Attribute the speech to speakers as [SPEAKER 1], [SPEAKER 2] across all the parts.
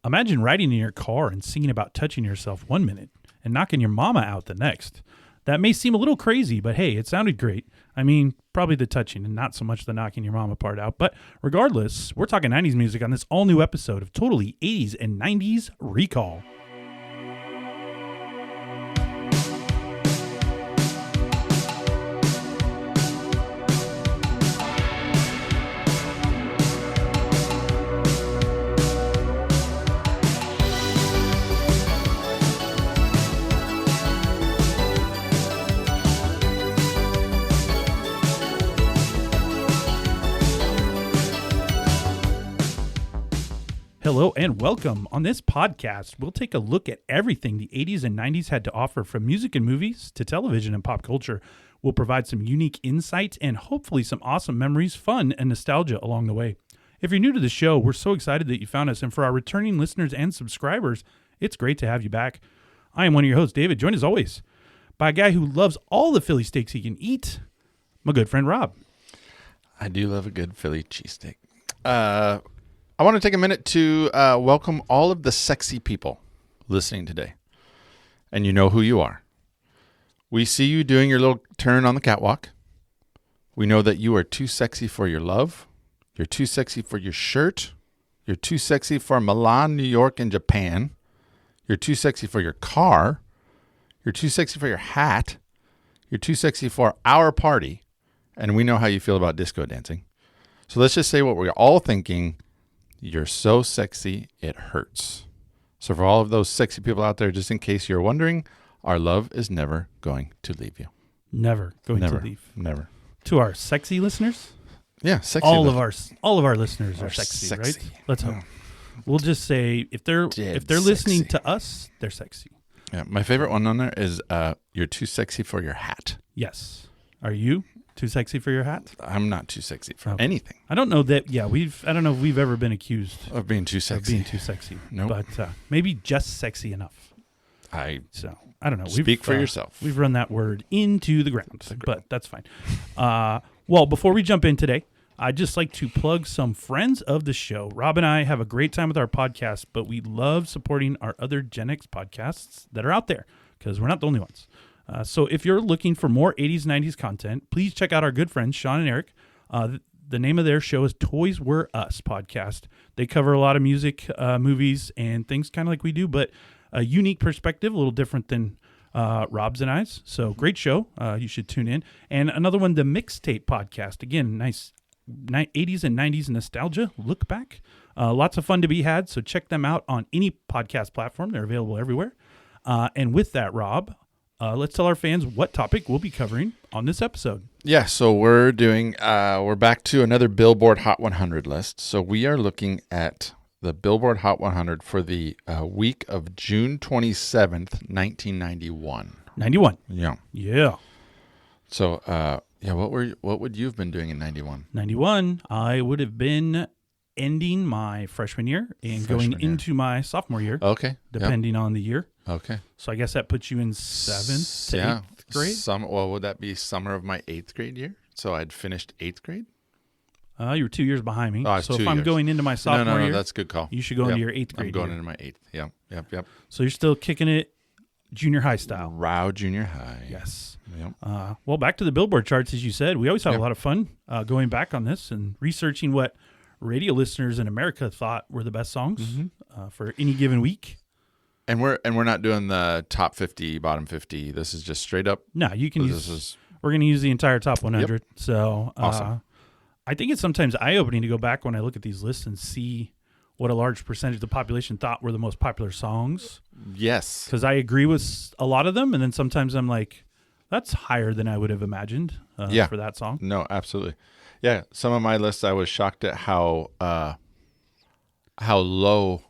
[SPEAKER 1] Imagine riding in your car and singing about touching yourself 1 minute and knocking your mama out the next. That may seem a little crazy, but hey, it sounded great. I mean, probably the touching and not so much the knocking your mama part out. But regardless, we're talking 90s music on this all-new episode of Totally 80s and 90s Recall. Hello and welcome. On this podcast, we'll take a look at everything the 80s and 90s had to offer, from music and movies to television and pop culture. We'll provide some unique insights and hopefully some awesome memories, fun, and nostalgia along the way. If you're new to the show, we're so excited that you found us, and for our returning listeners and subscribers, it's great to have you back. I am one of your hosts, David, joined as always by a guy who loves all the Philly steaks he can eat, my good friend Rob.
[SPEAKER 2] I do love a good Philly cheesesteak. I want to take a minute to welcome all of the sexy people listening today. And you know who you are. We see you doing your little turn on the catwalk. We know that you are too sexy for your love. You're too sexy for your shirt. You're too sexy for Milan, New York, and Japan. You're too sexy for your car. You're too sexy for your hat. You're too sexy for our party. And we know how you feel about disco dancing. So let's just say what we're all thinking. You're so sexy, it hurts. So for all of those sexy people out there, just in case you're wondering, our love is never going to leave you.
[SPEAKER 1] Never going to leave.
[SPEAKER 2] Never.
[SPEAKER 1] To our sexy listeners?
[SPEAKER 2] Yeah, sexy.
[SPEAKER 1] All of our listeners are sexy, right? Let's hope. We'll just say if they're listening to us, they're sexy.
[SPEAKER 2] Yeah, my favorite one on there is you're too sexy for your hat.
[SPEAKER 1] Yes. Are you too sexy for your hat?
[SPEAKER 2] I'm not too sexy for anything.
[SPEAKER 1] I don't know that. Yeah, I don't know if we've ever been accused
[SPEAKER 2] of being too sexy.
[SPEAKER 1] No, nope. But maybe just sexy enough. I don't know.
[SPEAKER 2] Speak for yourself.
[SPEAKER 1] We've run that word into the ground, but that's fine. Well, before we jump in today, I'd just like to plug some friends of the show. Rob and I have a great time with our podcast, but we love supporting our other Gen X podcasts that are out there because we're not the only ones. So if you're looking for more 80s, 90s content, please check out our good friends, Sean and Eric. The name of their show is Toys Were Us Podcast. They cover a lot of music, movies, and things kind of like we do, but a unique perspective, a little different than Rob's and I's. So great show. You should tune in. And another one, the Mixtape Podcast. Again, nice 80s and 90s nostalgia look back. Lots of fun to be had, so check them out on any podcast platform. They're available everywhere. And with that, Rob, let's tell our fans what topic we'll be covering on this episode.
[SPEAKER 2] Yeah, so we're back to another Billboard Hot 100 list. So we are looking at the Billboard Hot 100 for the week of June 27th, 1991.
[SPEAKER 1] 91.
[SPEAKER 2] Yeah.
[SPEAKER 1] Yeah.
[SPEAKER 2] So, what would you have been doing in 91?
[SPEAKER 1] 91, I would have been ending my freshman year and going into my sophomore year.
[SPEAKER 2] Okay.
[SPEAKER 1] Depending on the year.
[SPEAKER 2] Okay.
[SPEAKER 1] So I guess that puts you in 7th to 8th grade?
[SPEAKER 2] Would that be summer of my 8th grade year? So I'd finished 8th grade?
[SPEAKER 1] You were 2 years behind me.
[SPEAKER 2] Oh,
[SPEAKER 1] so if I'm going into my sophomore year,
[SPEAKER 2] that's a good call.
[SPEAKER 1] You should go into your 8th grade
[SPEAKER 2] I'm going
[SPEAKER 1] year.
[SPEAKER 2] into my 8th. Yep.
[SPEAKER 1] So you're still kicking it junior high style.
[SPEAKER 2] Row junior high.
[SPEAKER 1] Yes.
[SPEAKER 2] Yep.
[SPEAKER 1] Well, back to the Billboard charts, as you said. We always have a lot of fun going back on this and researching what radio listeners in America thought were the best songs for any given week.
[SPEAKER 2] And we're not doing the top 50, bottom 50. This is just straight up.
[SPEAKER 1] No, you can we're going to use the entire top 100. Yep. So
[SPEAKER 2] awesome.
[SPEAKER 1] I think it's sometimes eye-opening to go back when I look at these lists and see what a large percentage of the population thought were the most popular songs.
[SPEAKER 2] Yes.
[SPEAKER 1] Because I agree with a lot of them, and then sometimes I'm like, that's higher than I would have imagined for that song.
[SPEAKER 2] No, absolutely. Yeah, some of my lists, I was shocked at how low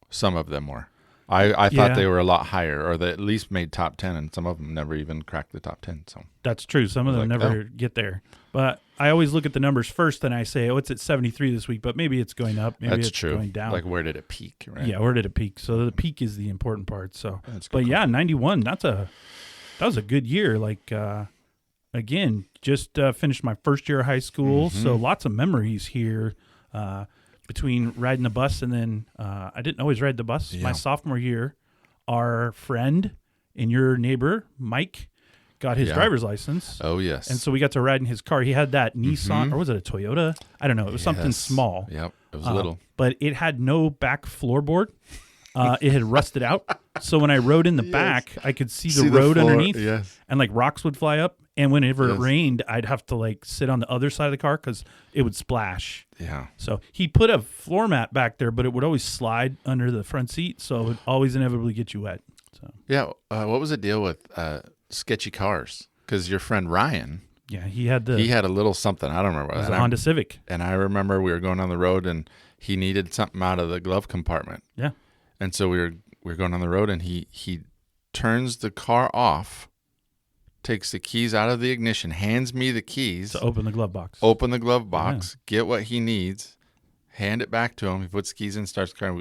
[SPEAKER 2] some of them were. I thought they were a lot higher, or they at least made top 10, and some of them never even cracked the top 10. So
[SPEAKER 1] that's true. Some of them never get there. But I always look at the numbers first, and I say, oh, it's at 73 this week, but maybe it's going up. Maybe it's going down.
[SPEAKER 2] Like, where did it peak, right?
[SPEAKER 1] Yeah, where did it peak? So the peak is the important part. So,
[SPEAKER 2] but
[SPEAKER 1] yeah, 91, that was a good year. Like, again, just finished my first year of high school, so lots of memories here. between riding the bus and then I didn't always ride the bus.
[SPEAKER 2] Yeah.
[SPEAKER 1] My sophomore year, our friend and your neighbor, Mike, got his driver's license.
[SPEAKER 2] Oh, yes.
[SPEAKER 1] And so we got to ride in his car. He had that Nissan, or was it a Toyota? I don't know. It was something small.
[SPEAKER 2] Yep, it was little.
[SPEAKER 1] But it had no back floorboard. It had rusted out. So when I rode in the back, I could see the road
[SPEAKER 2] floor,
[SPEAKER 1] underneath.
[SPEAKER 2] Yes.
[SPEAKER 1] And like rocks would fly up. And whenever it rained, I'd have to like sit on the other side of the car because it would splash.
[SPEAKER 2] Yeah.
[SPEAKER 1] So he put a floor mat back there, but it would always slide under the front seat. So it would always inevitably get you wet. So
[SPEAKER 2] Yeah. What was the deal with sketchy cars? Because your friend Ryan,
[SPEAKER 1] yeah, he had
[SPEAKER 2] a little something. I don't remember.
[SPEAKER 1] It was a Honda Civic.
[SPEAKER 2] And I remember we were going on the road and he needed something out of the glove compartment.
[SPEAKER 1] Yeah.
[SPEAKER 2] And so we were going on the road and he turns the car off, takes the keys out of the ignition, hands me the keys.
[SPEAKER 1] To open the glove box.
[SPEAKER 2] Open the glove box, get what he needs, hand it back to him. He puts the keys in, starts the car.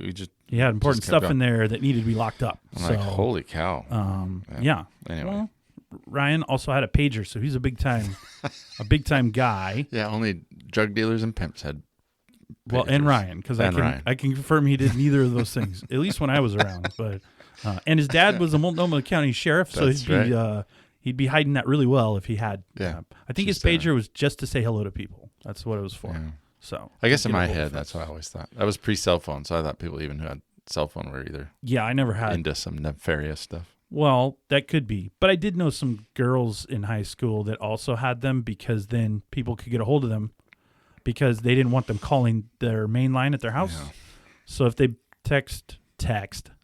[SPEAKER 1] He had important stuff in there that needed to be locked up.
[SPEAKER 2] I'm like, holy cow.
[SPEAKER 1] Yeah.
[SPEAKER 2] Anyway.
[SPEAKER 1] Well, Ryan also had a pager, so he's a big time guy.
[SPEAKER 2] Yeah, only drug dealers and pimps had pagers.
[SPEAKER 1] Well, and Ryan, because I can confirm he did neither of those things, at least when I was around. But and his dad was a Multnomah County sheriff, so he'd be hiding that really well if he had.
[SPEAKER 2] Yeah.
[SPEAKER 1] I think his pager was just to say hello to people. That's what it was for.
[SPEAKER 2] Yeah.
[SPEAKER 1] So
[SPEAKER 2] I guess in my head, that's what I always thought. That was pre-cell phone, so I thought people even who had cell phone were either
[SPEAKER 1] I never had
[SPEAKER 2] into some nefarious stuff.
[SPEAKER 1] Well, that could be. But I did know some girls in high school that also had them because then people could get a hold of them because they didn't want them calling their main line at their house.
[SPEAKER 2] Yeah.
[SPEAKER 1] So if they text,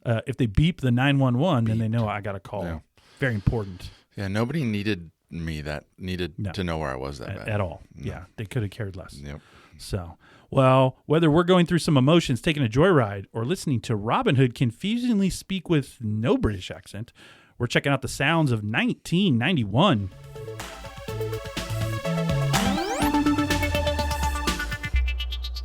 [SPEAKER 1] if they beep the 911, then they know I got a call.
[SPEAKER 2] Yeah.
[SPEAKER 1] Very important.
[SPEAKER 2] Yeah, nobody needed to know where I was that bad.
[SPEAKER 1] At all.
[SPEAKER 2] No.
[SPEAKER 1] Yeah, they could have cared less.
[SPEAKER 2] Yep.
[SPEAKER 1] So, well, whether we're going through some emotions, taking a joyride, or listening to Robin Hood confusingly speak with no British accent, we're checking out the sounds of 1991.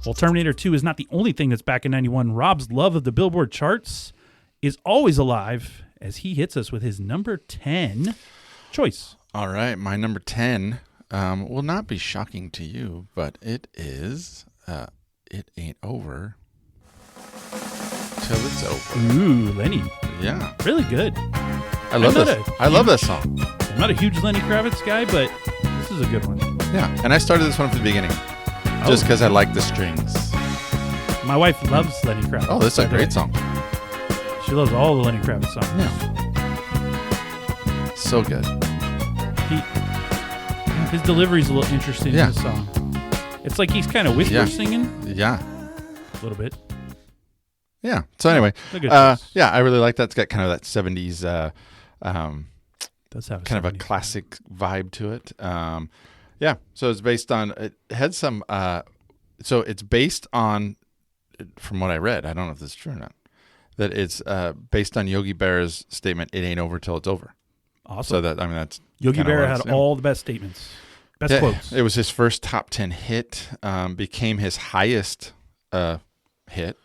[SPEAKER 1] Well, Terminator 2 is not the only thing that's back in 91. Rob's love of the Billboard charts is always alive as he hits us with his number 10 choice.
[SPEAKER 2] All right, my number 10 will not be shocking to you, but it is It Ain't Over Till It's Over.
[SPEAKER 1] Ooh, Lenny.
[SPEAKER 2] Yeah.
[SPEAKER 1] Really good.
[SPEAKER 2] I love this. I love this song.
[SPEAKER 1] I'm not a huge Lenny Kravitz guy, but this is a good one.
[SPEAKER 2] Yeah, and I started this one from the beginning just because I like the strings.
[SPEAKER 1] My wife loves Lenny Kravitz.
[SPEAKER 2] Oh, this is a great song.
[SPEAKER 1] She loves all the Lenny Kravitz songs.
[SPEAKER 2] Yeah. So good.
[SPEAKER 1] His delivery's a little interesting in this song. It's like he's kind of whisper singing.
[SPEAKER 2] Yeah.
[SPEAKER 1] A little bit.
[SPEAKER 2] Yeah. So anyway, yeah, I really like that. It's got kind of that 70s
[SPEAKER 1] does have
[SPEAKER 2] kind of a classic vibe to it. Yeah. So it's based on, it had some, so it's based on, from what I read, I don't know if this is true or not, that it's based on Yogi Berra's statement, "It ain't over till it's over."
[SPEAKER 1] Awesome.
[SPEAKER 2] So that's
[SPEAKER 1] Yogi Berra had all the best statements, best quotes.
[SPEAKER 2] It was his first top 10 hit, became his highest hit,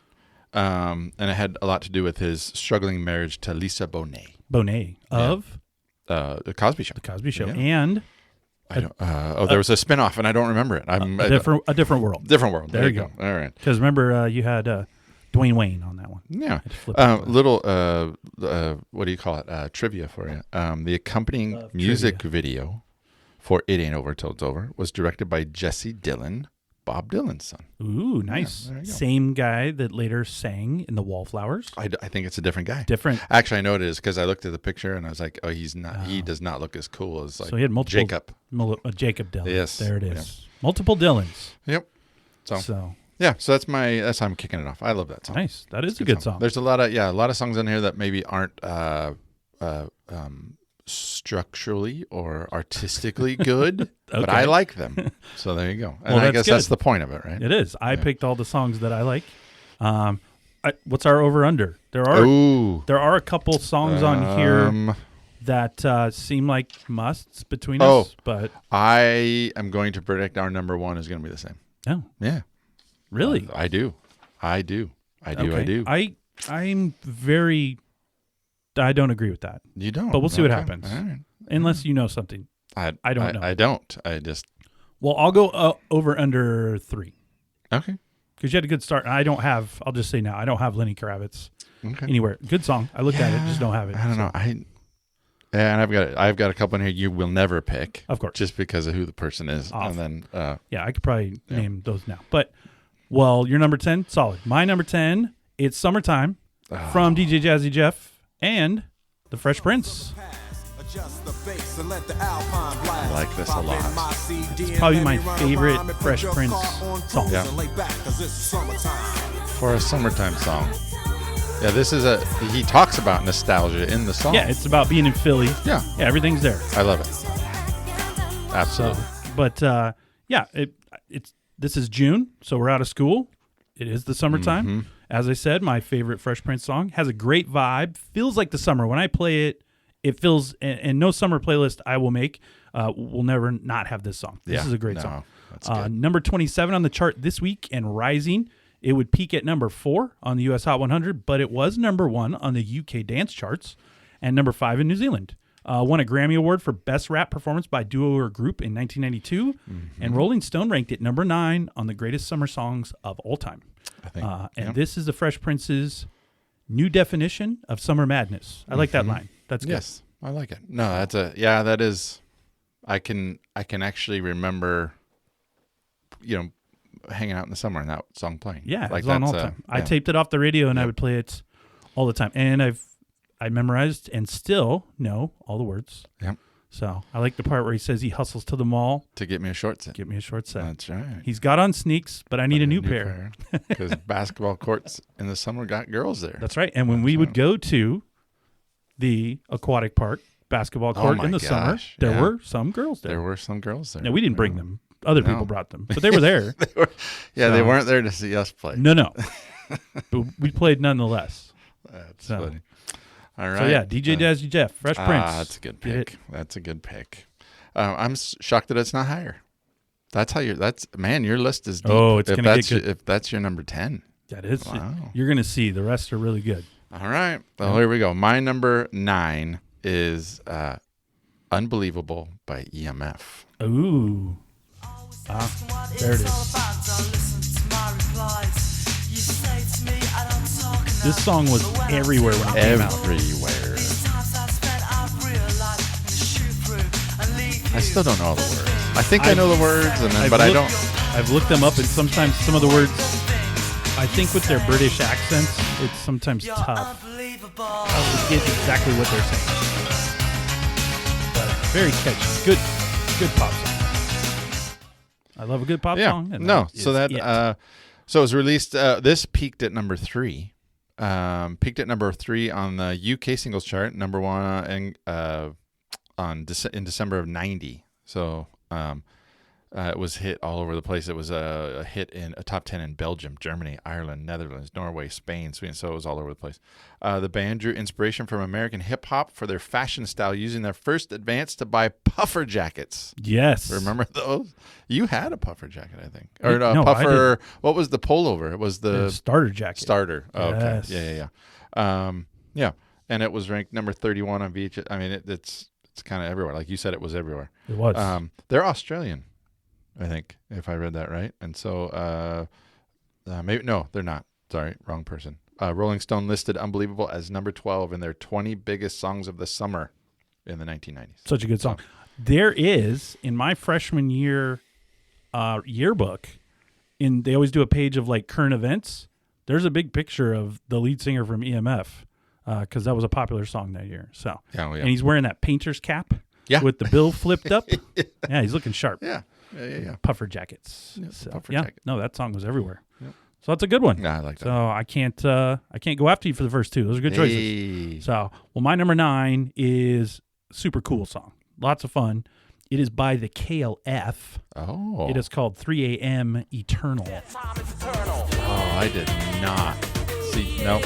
[SPEAKER 2] and it had a lot to do with his struggling marriage to Lisa Bonet.
[SPEAKER 1] Bonet of
[SPEAKER 2] The Cosby Show.
[SPEAKER 1] The Cosby Show,
[SPEAKER 2] Yeah.
[SPEAKER 1] and
[SPEAKER 2] there was a spinoff, and I don't remember it.
[SPEAKER 1] a different world.
[SPEAKER 2] Different world.
[SPEAKER 1] There you go.
[SPEAKER 2] All right.
[SPEAKER 1] Because remember, you had Dwayne Wayne on that one.
[SPEAKER 2] Yeah.
[SPEAKER 1] Little
[SPEAKER 2] What do you call it? Trivia for you. The accompanying music video for "It Ain't Over Till It's Over" was directed by Jesse Dillon, Bob Dylan's son.
[SPEAKER 1] Ooh, nice.
[SPEAKER 2] Yeah,
[SPEAKER 1] same guy that later sang in the Wallflowers.
[SPEAKER 2] I think it's a different guy.
[SPEAKER 1] Different.
[SPEAKER 2] Actually, I know it is because I looked at the picture and I was like, oh, he's not. He does not look as cool as like
[SPEAKER 1] so he had multiple,
[SPEAKER 2] Jacob.
[SPEAKER 1] Jacob Dylan.
[SPEAKER 2] Yes.
[SPEAKER 1] There it is.
[SPEAKER 2] Yep.
[SPEAKER 1] Multiple Dylans.
[SPEAKER 2] Yep.
[SPEAKER 1] So
[SPEAKER 2] yeah, so that's how I'm kicking it off. I love that song.
[SPEAKER 1] Nice. That is a good song.
[SPEAKER 2] There's a lot of songs in here that maybe aren't structurally or artistically good, but I like them. So there you go. And I guess that's the point of it, right?
[SPEAKER 1] It is. I picked all the songs that I like. What's our over-under? There are a couple songs on here that seem like musts between us, but
[SPEAKER 2] I am going to predict our number one is going to be the same.
[SPEAKER 1] Oh.
[SPEAKER 2] Yeah.
[SPEAKER 1] Really?
[SPEAKER 2] I do.
[SPEAKER 1] I don't agree with that.
[SPEAKER 2] You don't.
[SPEAKER 1] But we'll see what happens.
[SPEAKER 2] All right.
[SPEAKER 1] Unless you know something. I don't know.
[SPEAKER 2] I don't. I just.
[SPEAKER 1] Well, I'll go over under 3.
[SPEAKER 2] Okay.
[SPEAKER 1] because you had a good start. I don't have. I'll just say now, I don't have Lenny Kravitz
[SPEAKER 2] Okay.
[SPEAKER 1] anywhere. Good song. I looked at it, just don't have it.
[SPEAKER 2] I don't know. And I've got a couple in here you will never pick,
[SPEAKER 1] Of course.
[SPEAKER 2] just because of who the person is,
[SPEAKER 1] Awesome.
[SPEAKER 2] and then
[SPEAKER 1] Yeah, I could probably name those now. But your number 10, solid. My number 10, it's Summertime from DJ Jazzy Jeff and the Fresh Prince.
[SPEAKER 2] I like this a lot.
[SPEAKER 1] It's probably my favorite Fresh Prince song.
[SPEAKER 2] Yeah. For a summertime song. Yeah, he talks about nostalgia in the song.
[SPEAKER 1] Yeah, it's about being in Philly.
[SPEAKER 2] Yeah,
[SPEAKER 1] everything's there.
[SPEAKER 2] I love it. Absolutely.
[SPEAKER 1] But this is June, so we're out of school. It is the summertime.
[SPEAKER 2] Mm-hmm.
[SPEAKER 1] As I said, my favorite Fresh Prince song. Has a great vibe. Feels like the summer. When I play it, it feels, and no summer playlist I will make will never not have this song. This is a great song.
[SPEAKER 2] That's good.
[SPEAKER 1] Number 27 on the chart this week and rising. It would peak at number 4 on the U.S. Hot 100, but it was number 1 on the UK dance charts and number 5 in New Zealand. Won a Grammy Award for Best Rap Performance by Duo or Group in 1992, and Rolling Stone ranked it number 9 on the greatest summer songs of all time.
[SPEAKER 2] I think.
[SPEAKER 1] This is the Fresh Prince's new definition of summer madness. I like that line. That's good.
[SPEAKER 2] Yes, I like it. No, that is. I can actually remember, hanging out in the summer and that song playing.
[SPEAKER 1] Yeah,
[SPEAKER 2] like
[SPEAKER 1] it's on all the time. I taped it off the radio and I would play it all the time. And I memorized and still know all the words.
[SPEAKER 2] Yep.
[SPEAKER 1] So I like the part where he says he hustles to the mall
[SPEAKER 2] to get me a short set.
[SPEAKER 1] Get me a short set.
[SPEAKER 2] That's right.
[SPEAKER 1] He's got on sneaks, but I need a new pair.
[SPEAKER 2] Because basketball courts in the summer got girls there.
[SPEAKER 1] That's right. And when we would go to the aquatic park basketball court in the summer, there were some girls there.
[SPEAKER 2] There were some girls there.
[SPEAKER 1] No, we didn't bring them. Other people brought them, but they were there.
[SPEAKER 2] They weren't there to see us play.
[SPEAKER 1] No. But we played nonetheless.
[SPEAKER 2] That's funny. All right.
[SPEAKER 1] So DJ Jazzy Jeff, Fresh Prince.
[SPEAKER 2] That's a good pick. That's a good pick. I'm shocked that it's not higher. That's how your list is deep.
[SPEAKER 1] Oh, it's going to get good.
[SPEAKER 2] If that's your number 10.
[SPEAKER 1] That is.
[SPEAKER 2] Wow.
[SPEAKER 1] You're going to see. The rest are really good.
[SPEAKER 2] All right. Well, here we go. My number 9 is Unbelievable by EMF.
[SPEAKER 1] Ooh. There it is. This song was everywhere when it came out.
[SPEAKER 2] Everywhere. I still don't know all the words. I think I know the words, but I don't.
[SPEAKER 1] I've looked them up, and sometimes some of the words, I think with their British accents, it's sometimes tough to get exactly what they're saying. But very catchy. Good pop song. I love a good pop song.
[SPEAKER 2] So it was released. This peaked at number 3. Peaked at number 3 on the UK singles chart. Number 1 in December of '90. So it was hit all over the place. It was a hit in a top 10 in Belgium, Germany, Ireland, Netherlands, Norway, Spain, Sweden. So it was all over the place. The band drew inspiration from American hip hop for their fashion style, using their first advance to buy puffer jackets.
[SPEAKER 1] Yes,
[SPEAKER 2] remember those? You had a puffer jacket, I think, or no, puffer. What was the pullover? It was the
[SPEAKER 1] starter jacket.
[SPEAKER 2] Starter. Oh,
[SPEAKER 1] yes.
[SPEAKER 2] Okay. Yeah. And it was ranked number 31 on VH. I mean, it's kind of everywhere. Like you said, it was everywhere.
[SPEAKER 1] It was.
[SPEAKER 2] They're Australian, I think, if I read that right. And so maybe no, they're not. Sorry, wrong person. Rolling Stone listed Unbelievable as number 12 in their 20 biggest songs of the summer in the 1990s.
[SPEAKER 1] Such a good song. There is, in my freshman year yearbook, they always do a page of like current events. There's a big picture of the lead singer from EMF because that was a popular song that year. So, and he's wearing that painter's cap with the bill flipped up. Yeah, he's looking sharp.
[SPEAKER 2] Yeah.
[SPEAKER 1] Puffer jackets.
[SPEAKER 2] Yeah,
[SPEAKER 1] so,
[SPEAKER 2] puffer jacket.
[SPEAKER 1] No, that song was everywhere. Yep. So that's a good one.
[SPEAKER 2] Yeah, I like that.
[SPEAKER 1] So I can't go after you for the first 2. Those are good choices. So, my number 9 is super cool song. Lots of fun. It is by the KLF.
[SPEAKER 2] Oh.
[SPEAKER 1] It is called 3 a.m. Eternal.
[SPEAKER 2] Oh, I did not see. No.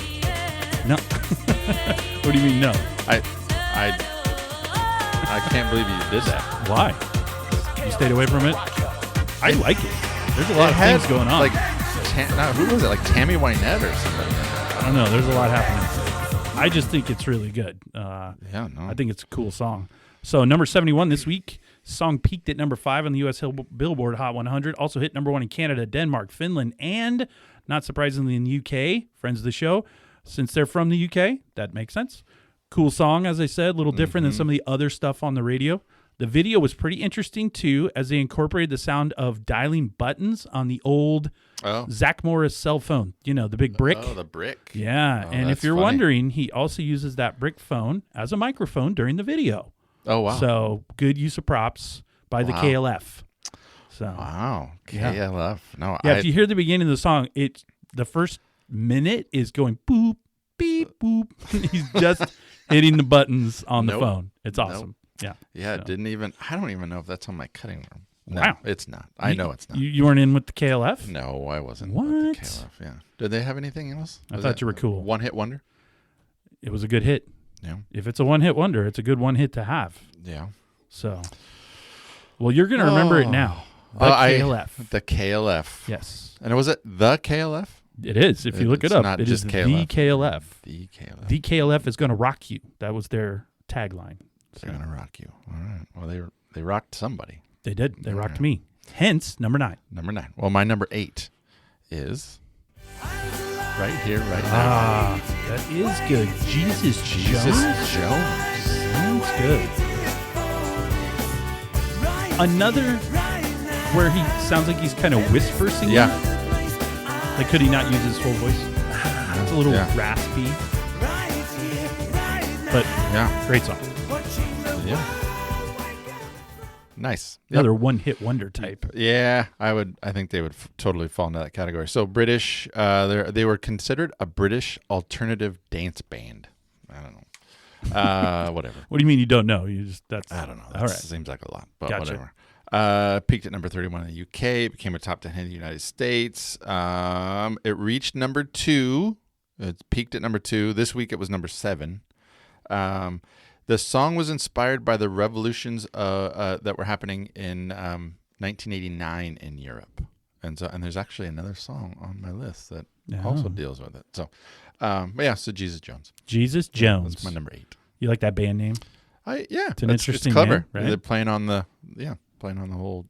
[SPEAKER 1] What do you mean no?
[SPEAKER 2] I can't believe you did that.
[SPEAKER 1] Why? You stayed away from it? I like it. There's a lot of things going on.
[SPEAKER 2] Like, who was it? Like Tammy Wynette or something?
[SPEAKER 1] I don't know. There's a lot happening. I just think it's really good.
[SPEAKER 2] I think
[SPEAKER 1] it's a cool song. So number 71 this week, Song peaked at number 5 on the U.S. Billboard Hot 100. Also hit number 1 in Canada, Denmark, Finland, and, not surprisingly, in the UK. Friends of the show, since they're from the UK, that makes sense. Cool song, as I said, a little different than some of the other stuff on the radio. The video was pretty interesting, too, as they incorporated the sound of dialing buttons on the old Zach Morris cell phone. You know, the big brick.
[SPEAKER 2] Oh, the brick.
[SPEAKER 1] Yeah, and if you're wondering, he also uses that brick phone as a microphone during the video.
[SPEAKER 2] Oh, wow.
[SPEAKER 1] So, good use of props by the KLF. So,
[SPEAKER 2] wow, KLF. No,
[SPEAKER 1] if you hear the beginning of the song, the first minute is going boop, beep, boop. He's just hitting the buttons on the phone. It's awesome. Yeah.
[SPEAKER 2] Yeah, so. I don't even know if that's on my cutting room. No,
[SPEAKER 1] wow.
[SPEAKER 2] It's not. I know it's not.
[SPEAKER 1] You weren't in with the KLF?
[SPEAKER 2] No, I wasn't
[SPEAKER 1] what?
[SPEAKER 2] with the KLF, yeah. Did they have anything else?
[SPEAKER 1] I thought you were cool.
[SPEAKER 2] One-hit wonder?
[SPEAKER 1] It was a good hit.
[SPEAKER 2] Yeah.
[SPEAKER 1] If it's a one-hit wonder, it's a good one hit to have.
[SPEAKER 2] Yeah.
[SPEAKER 1] So, well, you're going to remember it now. The KLF.
[SPEAKER 2] The KLF.
[SPEAKER 1] Yes.
[SPEAKER 2] And was it the KLF?
[SPEAKER 1] It is. If you look it up, it is the KLF.
[SPEAKER 2] The KLF.
[SPEAKER 1] The KLF is going to rock you. That was their tagline.
[SPEAKER 2] They're going to rock you. All right. Well, they rocked somebody.
[SPEAKER 1] They did. They rocked me. Hence, number 9.
[SPEAKER 2] Number 9. Well, my number 8 is right here, right now.
[SPEAKER 1] That is good. Jesus Jones. Sounds good. Another where he sounds like he's kind of whisper singing.
[SPEAKER 2] Yeah.
[SPEAKER 1] Like, could he not use his full voice? It's a little raspy. But great song.
[SPEAKER 2] Yeah. Nice.
[SPEAKER 1] Another one-hit wonder type.
[SPEAKER 2] Yeah, I think they would totally fall into that category. So British, they were considered a British alternative dance band. I don't know. Whatever.
[SPEAKER 1] What do you mean you don't know?
[SPEAKER 2] I don't know. That seems like a lot, but
[SPEAKER 1] gotcha.
[SPEAKER 2] Whatever. Peaked at number 31 in the UK. Became a top 10 hit in the United States. It reached number 2. It peaked at number 2. This week it was number 7. The song was inspired by the revolutions that were happening in 1989 in Europe, and there's actually another song on my list that also deals with it. So, so Jesus Jones.
[SPEAKER 1] Jesus Jones.
[SPEAKER 2] That's my number 8.
[SPEAKER 1] You like that band name?
[SPEAKER 2] It's
[SPEAKER 1] an interesting
[SPEAKER 2] it's clever.
[SPEAKER 1] name, right?
[SPEAKER 2] They're playing on the whole.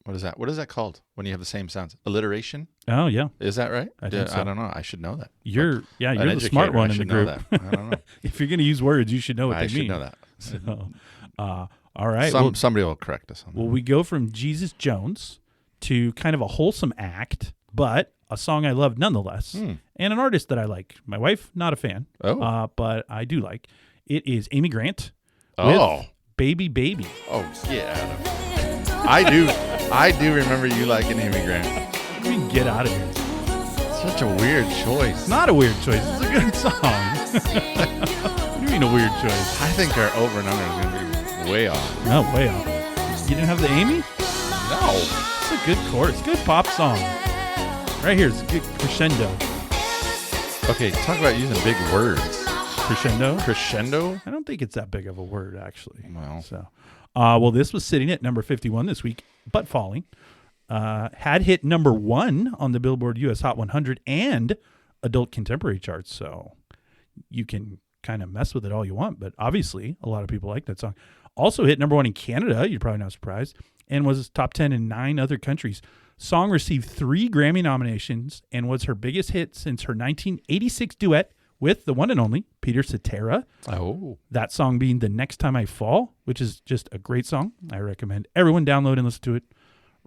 [SPEAKER 2] What is that? What is that called when you have the same sounds? Alliteration?
[SPEAKER 1] Oh, yeah.
[SPEAKER 2] Is that right?
[SPEAKER 1] I think so.
[SPEAKER 2] I don't know. I should know that.
[SPEAKER 1] You're the smart one in the group.
[SPEAKER 2] I don't know.
[SPEAKER 1] If you're going to use words, you should know what they mean.
[SPEAKER 2] I should know that.
[SPEAKER 1] So, all right.
[SPEAKER 2] Somebody will correct us on that.
[SPEAKER 1] Well, we go from Jesus Jones to kind of a wholesome act, but a song I love nonetheless, and an artist that I like. My wife, not a fan, but I do like. It is Amy Grant with Baby Baby.
[SPEAKER 2] Oh, yeah. I do remember you liking Amy Grant.
[SPEAKER 1] We can get out of here.
[SPEAKER 2] Such a weird choice.
[SPEAKER 1] It's not a weird choice. It's a good song. What do you mean a weird choice?
[SPEAKER 2] I think our over and under is going to be way off.
[SPEAKER 1] No, way off. You didn't have the Amy?
[SPEAKER 2] No.
[SPEAKER 1] It's a good chorus. Good pop song. Right here. It's a good crescendo.
[SPEAKER 2] Okay, talk about using big words.
[SPEAKER 1] Crescendo?
[SPEAKER 2] Crescendo?
[SPEAKER 1] I don't think it's that big of a word, actually.
[SPEAKER 2] Well.
[SPEAKER 1] So, this was sitting at number 51 this week, but falling. Had hit number 1 on the Billboard US Hot 100 and Adult Contemporary charts. So you can kind of mess with it all you want, but obviously a lot of people like that song. Also hit number 1 in Canada, you're probably not surprised, and was top 10 in 9 other countries. Song received 3 Grammy nominations and was her biggest hit since her 1986 duet with the one and only Peter Cetera.
[SPEAKER 2] Oh.
[SPEAKER 1] That song being The Next Time I Fall, which is just a great song. I recommend everyone download and listen to it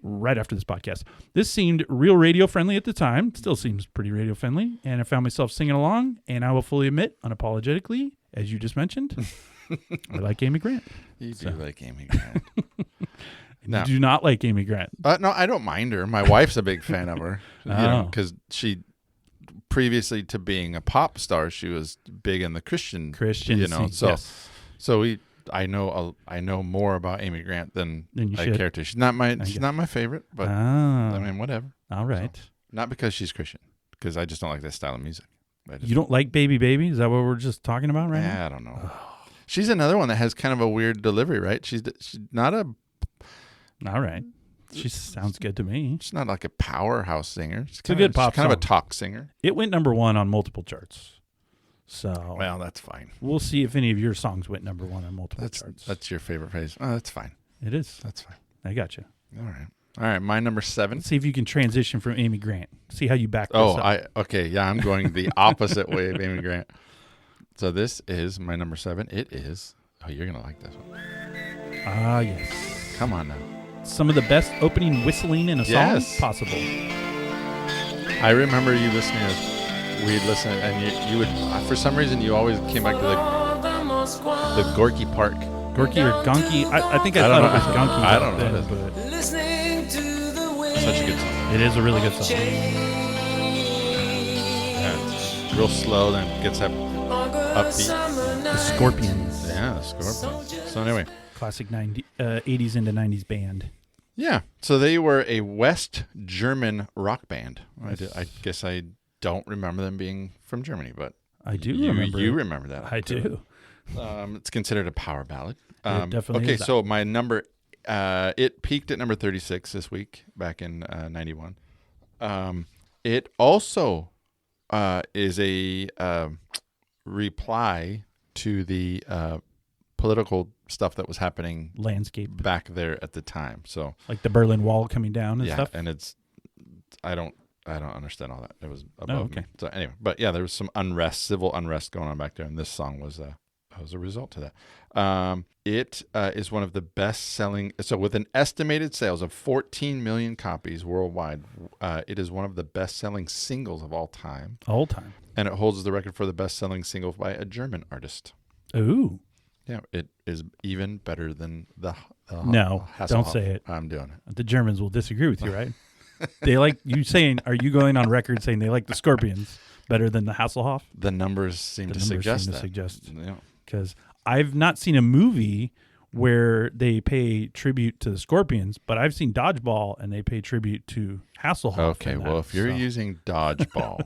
[SPEAKER 1] right after this podcast. This seemed real radio friendly at the time. It still seems pretty radio friendly. And I found myself singing along, and I will fully admit, unapologetically, as you just mentioned, I like Amy Grant.
[SPEAKER 2] You do like Amy Grant.
[SPEAKER 1] No. You do not like Amy Grant.
[SPEAKER 2] No, I don't mind her. My wife's a big fan of her. Because she, previously to being a pop star, she was big in the Christian. I know more about Amy Grant than I care to. She's not my favorite, but I mean, whatever.
[SPEAKER 1] All right.
[SPEAKER 2] So, not because she's Christian, because I just don't like that style of music.
[SPEAKER 1] You don't like Baby Baby? Is that what we're just talking about right now?
[SPEAKER 2] I don't know. She's another one that has kind of a weird delivery, right? She's not a.
[SPEAKER 1] All right. She sounds good to me.
[SPEAKER 2] She's not like a powerhouse singer. She's
[SPEAKER 1] a good pop
[SPEAKER 2] song. Kind of a talk singer.
[SPEAKER 1] It went number 1 on multiple charts. So
[SPEAKER 2] well, that's fine.
[SPEAKER 1] We'll see if any of your songs went number 1 on multiple charts.
[SPEAKER 2] That's your favorite phrase. Oh, that's fine.
[SPEAKER 1] It is.
[SPEAKER 2] That's fine.
[SPEAKER 1] I got you.
[SPEAKER 2] All right. My number 7.
[SPEAKER 1] Let's see if you can transition from Amy Grant. See how you back this up.
[SPEAKER 2] Okay. Yeah, I'm going the opposite way of Amy Grant. So this is my number 7. It is. Oh, you're gonna like this one.
[SPEAKER 1] Ah, yes.
[SPEAKER 2] Come on now.
[SPEAKER 1] Some of the best opening whistling in a song possible.
[SPEAKER 2] I remember you listening. We'd listen, and you would. For some reason, you always came back to the Gorky Park.
[SPEAKER 1] Gorky or Gonky? I think I thought it was Gonky.
[SPEAKER 2] I don't know.
[SPEAKER 1] But
[SPEAKER 2] such a good song.
[SPEAKER 1] It is a really good song.
[SPEAKER 2] Yeah, it's real slow, then gets upbeat.
[SPEAKER 1] The Scorpions.
[SPEAKER 2] Yeah, the Scorpions. So anyway.
[SPEAKER 1] Classic 80s into 90s band.
[SPEAKER 2] Yeah. So they were a West German rock band. I guess I don't remember them being from Germany, but
[SPEAKER 1] I do remember.
[SPEAKER 2] You remember that.
[SPEAKER 1] I do.
[SPEAKER 2] It's considered a power ballad.
[SPEAKER 1] It definitely is.
[SPEAKER 2] Okay, so my number, it peaked at number 36 this week, back in 91. It also is a reply to the political stuff that was happening
[SPEAKER 1] landscape
[SPEAKER 2] back there at the time. So
[SPEAKER 1] like the Berlin Wall coming down and stuff.
[SPEAKER 2] And it's I don't understand all that. It was above me. So anyway, but yeah, there was some civil unrest going on back there, and this song was a result to that. It is one of the best-selling. So with an estimated sales of 14 million copies worldwide, it is one of the best-selling singles of all time.
[SPEAKER 1] All time.
[SPEAKER 2] And it holds the record for the best-selling single by a German artist.
[SPEAKER 1] Ooh.
[SPEAKER 2] Yeah, it is even better than the
[SPEAKER 1] No, don't say it.
[SPEAKER 2] I'm doing it.
[SPEAKER 1] The Germans will disagree with you, right? They like you saying, are you going on record saying they like the Scorpions better than the Hasselhoff?
[SPEAKER 2] The numbers seem to suggest that.
[SPEAKER 1] Because I've not seen a movie where they pay tribute to the Scorpions, but I've seen Dodgeball and they pay tribute to Hasselhoff.
[SPEAKER 2] Okay, well, if you're using Dodgeball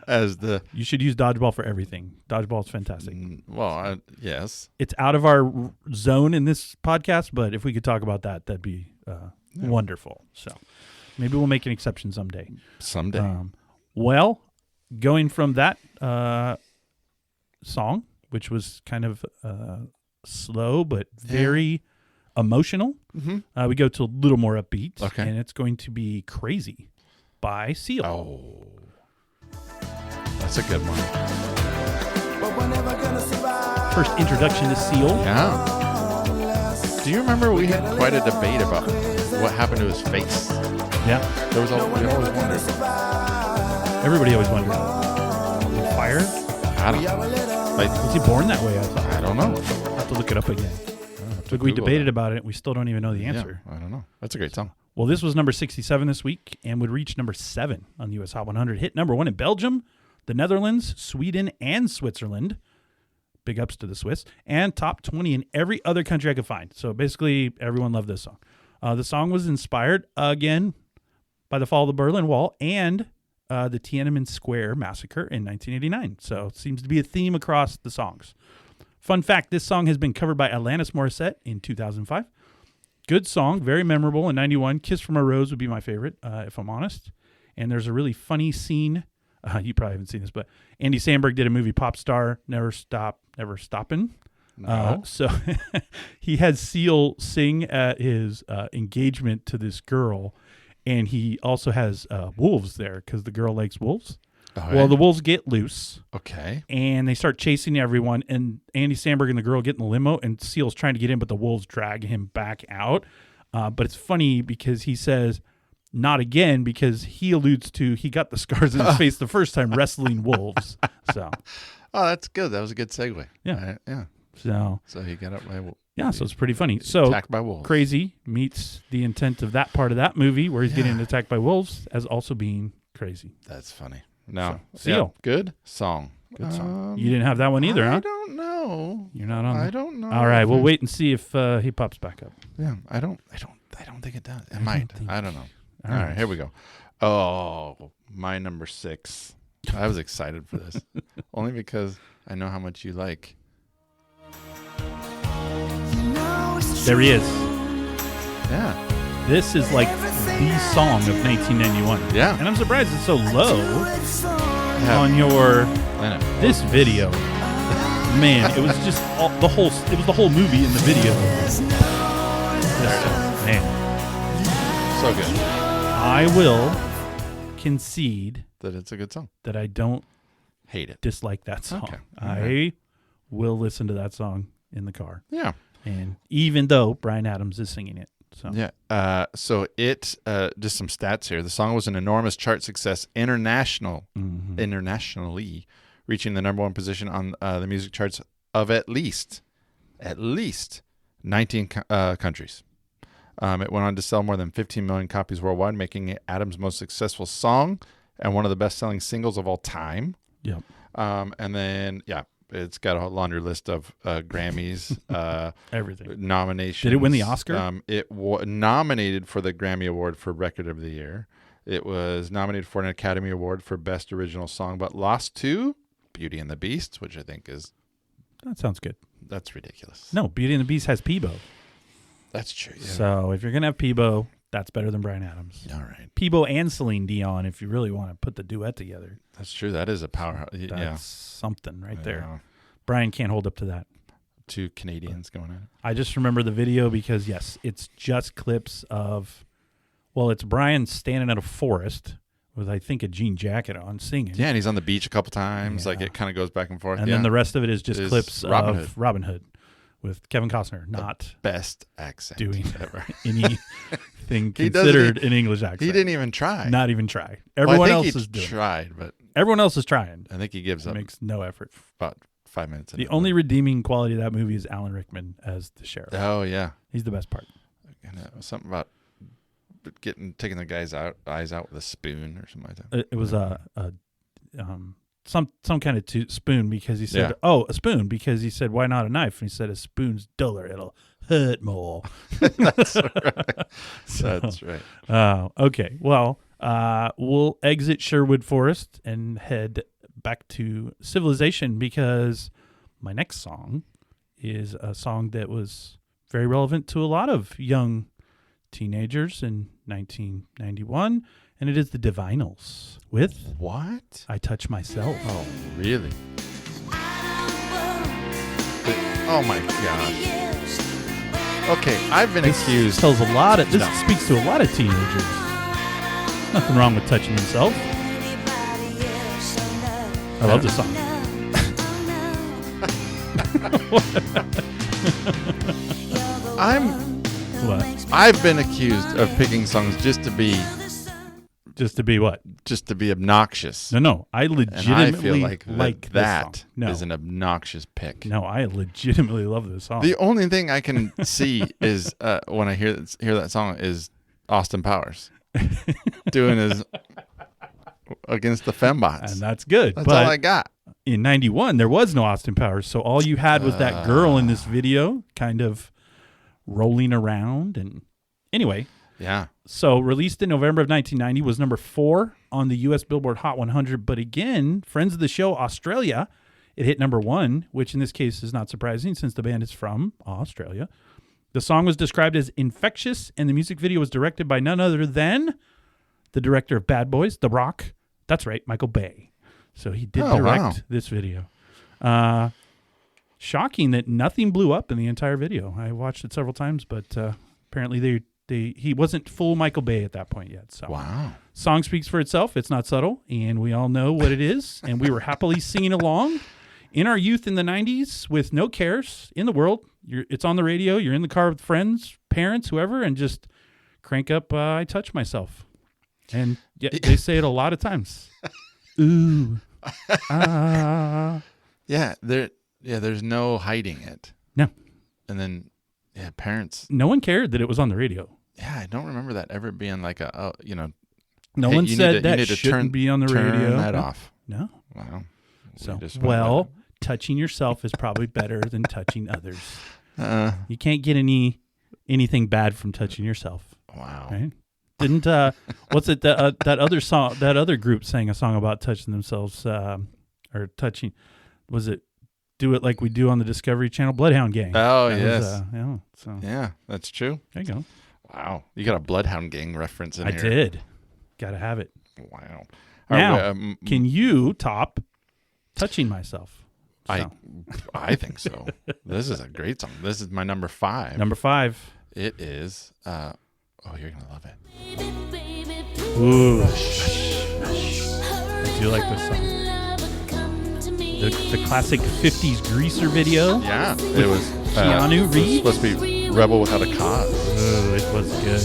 [SPEAKER 2] as the...
[SPEAKER 1] You should use Dodgeball for everything. Dodgeball is fantastic.
[SPEAKER 2] Well, yes.
[SPEAKER 1] It's out of our zone in this podcast, but if we could talk about that, that'd be wonderful. So maybe we'll make an exception someday. Well, going from that song, which was kind of slow but very emotional, we go to a little more upbeat, and it's going to be Crazy by Seal.
[SPEAKER 2] Oh. That's a good one.
[SPEAKER 1] First introduction to Seal.
[SPEAKER 2] Yeah. Do you remember we had quite a debate about what happened to his face?
[SPEAKER 1] Yeah.
[SPEAKER 2] There was we always wondered.
[SPEAKER 1] Everybody always wondered. Fire?
[SPEAKER 2] I don't know.
[SPEAKER 1] Was he born that way?
[SPEAKER 2] I don't know.
[SPEAKER 1] I'll have to look it up again. We debated about it, and we still don't even know the answer.
[SPEAKER 2] Yeah, I don't know. That's a great song.
[SPEAKER 1] Well, this was number 67 this week and would reach number 7 on the U.S. Hot 100. Hit number 1 in Belgium, the Netherlands, Sweden, and Switzerland. Big ups to the Swiss. And top 20 in every other country I could find. So basically, everyone loved this song. The song was inspired, again, by the fall of the Berlin Wall and the Tiananmen Square massacre in 1989. So it seems to be a theme across the songs. Fun fact, this song has been covered by Alanis Morissette in 2005. Good song, very memorable in 91. Kiss from a Rose would be my favorite, if I'm honest. And there's a really funny scene. You probably haven't seen this, but Andy Samberg did a movie, Pop Star, Never Stoppin'.
[SPEAKER 2] No.
[SPEAKER 1] So he had Seal sing at his engagement to this girl, and he also has wolves there because the girl likes wolves.
[SPEAKER 2] Oh,
[SPEAKER 1] well, the wolves get loose.
[SPEAKER 2] Okay.
[SPEAKER 1] And they start chasing everyone, and Andy Samberg and the girl get in the limo, and Seal's trying to get in, but the wolves drag him back out. But it's funny because he says, not again, because he alludes to he got the scars in his face the first time wrestling wolves. So,
[SPEAKER 2] oh, that's good. That was a good segue.
[SPEAKER 1] Yeah.
[SPEAKER 2] Yeah.
[SPEAKER 1] So
[SPEAKER 2] he got up by wolves.
[SPEAKER 1] Yeah, so it's pretty funny. So
[SPEAKER 2] attacked by wolves.
[SPEAKER 1] Crazy meets the intent of that part of that movie where he's getting attacked by wolves as also being crazy.
[SPEAKER 2] That's funny. No.
[SPEAKER 1] So, Seal.
[SPEAKER 2] Good song.
[SPEAKER 1] Good song. You didn't have that one either, huh?
[SPEAKER 2] I don't know.
[SPEAKER 1] You're not on there?
[SPEAKER 2] I don't know.
[SPEAKER 1] All right, we'll wait and see if he pops back up.
[SPEAKER 2] Yeah, I don't think it does. It might. I don't know. All right, here we go. Oh, my number 6. I was excited for this. Only because I know how much you like.
[SPEAKER 1] There he is.
[SPEAKER 2] Yeah.
[SPEAKER 1] This is like the song of 1991.
[SPEAKER 2] Yeah.
[SPEAKER 1] And I'm surprised it's so low on your this video. Man, it was just the whole movie in the video. Man,
[SPEAKER 2] So good.
[SPEAKER 1] I will concede
[SPEAKER 2] That it's a good song.
[SPEAKER 1] that I don't
[SPEAKER 2] Hate it.
[SPEAKER 1] dislike that song.
[SPEAKER 2] Okay.
[SPEAKER 1] I will listen to that song in the car.
[SPEAKER 2] Yeah.
[SPEAKER 1] And even though Bryan Adams is singing it. So
[SPEAKER 2] Yeah. So it just some stats here. The song was an enormous chart success internationally, reaching the number one position on the music charts of at least 19 countries. It went on to sell more than 15 million copies worldwide, making it Adams' most successful song and one of the best-selling singles of all time.
[SPEAKER 1] Yep.
[SPEAKER 2] And then, it's got a laundry list of Grammys,
[SPEAKER 1] Everything.
[SPEAKER 2] nominations.
[SPEAKER 1] Did it win the Oscar?
[SPEAKER 2] It was nominated for the Grammy Award for Record of the Year. It was nominated for an Academy Award for Best Original Song, but lost to Beauty and the Beast, which I think
[SPEAKER 1] That sounds good.
[SPEAKER 2] that's ridiculous.
[SPEAKER 1] No, Beauty and the Beast has Peebo.
[SPEAKER 2] That's true. Yeah.
[SPEAKER 1] So if you're going to have Peebo, that's better than Bryan Adams.
[SPEAKER 2] All right.
[SPEAKER 1] Peebo and Celine Dion, if you really want to put the duet together.
[SPEAKER 2] That's true. That is a powerhouse.
[SPEAKER 1] That's something right there.
[SPEAKER 2] Yeah.
[SPEAKER 1] Brian can't hold up to that.
[SPEAKER 2] Two Canadians going at it.
[SPEAKER 1] I just remember the video because, yes, it's just clips of, it's Brian standing at a forest with, I think, a jean jacket on singing.
[SPEAKER 2] Yeah, and he's on the beach a couple times.
[SPEAKER 1] Yeah.
[SPEAKER 2] Like it kind of goes back and forth.
[SPEAKER 1] And
[SPEAKER 2] yeah.
[SPEAKER 1] then the rest of it is just clips
[SPEAKER 2] Robin
[SPEAKER 1] of Robin Hood with Kevin Costner, not
[SPEAKER 2] best accent
[SPEAKER 1] doing
[SPEAKER 2] ever.
[SPEAKER 1] anything considered an English accent.
[SPEAKER 2] He didn't even try.
[SPEAKER 1] Not even try. Everyone else is doing it.
[SPEAKER 2] tried, but
[SPEAKER 1] Everyone else is trying.
[SPEAKER 2] I think he gives up.
[SPEAKER 1] Makes no effort.
[SPEAKER 2] About 5 minutes.
[SPEAKER 1] The only redeeming quality of that movie is Alan Rickman as the sheriff.
[SPEAKER 2] Oh yeah,
[SPEAKER 1] He's the best part.
[SPEAKER 2] and something about taking the guy's eyes out with a spoon or something like that.
[SPEAKER 1] It was some kind of spoon because he said,
[SPEAKER 2] Yeah.
[SPEAKER 1] a spoon because he said, why not a knife? And he said, a spoon's duller. It'll hurt more.
[SPEAKER 2] That's right. That's right.
[SPEAKER 1] Okay. Well, we'll exit Sherwood Forest and head back to civilization because my next song is a song that was very relevant to a lot of young teenagers in 1991, and it is the Divinals with
[SPEAKER 2] What?
[SPEAKER 1] I Touch Myself.
[SPEAKER 2] Oh, really? Oh my gosh. Okay, I've been accused.
[SPEAKER 1] Tells a lot of this speaks to a lot of teenagers. Nothing wrong with touching himself. I love this song.
[SPEAKER 2] I've been accused of picking songs just to be
[SPEAKER 1] what?
[SPEAKER 2] Just to be obnoxious.
[SPEAKER 1] No. I legitimately
[SPEAKER 2] And I feel like
[SPEAKER 1] this
[SPEAKER 2] that
[SPEAKER 1] song. No.
[SPEAKER 2] is an obnoxious pick.
[SPEAKER 1] No, I legitimately love this song.
[SPEAKER 2] The only thing I can see is when I hear that song is Austin Powers doing his against the fembots.
[SPEAKER 1] And that's good.
[SPEAKER 2] That's
[SPEAKER 1] but
[SPEAKER 2] all I got.
[SPEAKER 1] In 91, there was no Austin Powers, so all you had was that girl in this video kind of rolling around. And anyway,
[SPEAKER 2] yeah.
[SPEAKER 1] So released in November of 1990, was number 4 on the U.S. Billboard Hot 100. But again, friends of the show, Australia, it hit number 1, which in this case is not surprising since the band is from Australia. The song was described as infectious, and the music video was directed by none other than the director of Bad Boys, The Rock. That's right, Michael Bay. So he did direct this video. Shocking that nothing blew up in the entire video. I watched it several times, but apparently he wasn't full Michael Bay at that point yet. So
[SPEAKER 2] wow.
[SPEAKER 1] Song speaks for itself. It's not subtle, and we all know what it is. And we were happily singing along in our youth in the 90s with no cares in the world. It's on the radio. You're in the car with friends, parents, whoever, and just crank up I Touch Myself. And they say it a lot of times. Ooh. Ah.
[SPEAKER 2] Yeah, there's no hiding it.
[SPEAKER 1] No.
[SPEAKER 2] And then parents.
[SPEAKER 1] No one cared that it was on the radio.
[SPEAKER 2] Yeah, I don't remember that ever being like
[SPEAKER 1] no one said that shouldn't be on the radio.
[SPEAKER 2] Turn that off.
[SPEAKER 1] No.
[SPEAKER 2] Wow.
[SPEAKER 1] So, touching yourself is probably better than touching others. You can't get anything bad from touching yourself.
[SPEAKER 2] Wow.
[SPEAKER 1] Right? Didn't what's it that other song, that other group sang a song about touching themselves or touching, was it Do It Like We Do on the Discovery Channel? Bloodhound Gang.
[SPEAKER 2] Oh,
[SPEAKER 1] that
[SPEAKER 2] yes.
[SPEAKER 1] Yeah,
[SPEAKER 2] that's true.
[SPEAKER 1] There you go.
[SPEAKER 2] Wow. You got a Bloodhound Gang reference in here.
[SPEAKER 1] I did. Got to have it.
[SPEAKER 2] Wow.
[SPEAKER 1] Now, can you top Touching Myself? So.
[SPEAKER 2] I think so. This is a great song. This is my number 5.
[SPEAKER 1] Number 5.
[SPEAKER 2] It is. Oh, you're gonna love it.
[SPEAKER 1] Ooh. I do like this song. The classic 50s Greaser video.
[SPEAKER 2] Yeah, it was.
[SPEAKER 1] Keanu Reeves.
[SPEAKER 2] It was supposed to be Rebel Without a Cause.
[SPEAKER 1] Oh, it was good.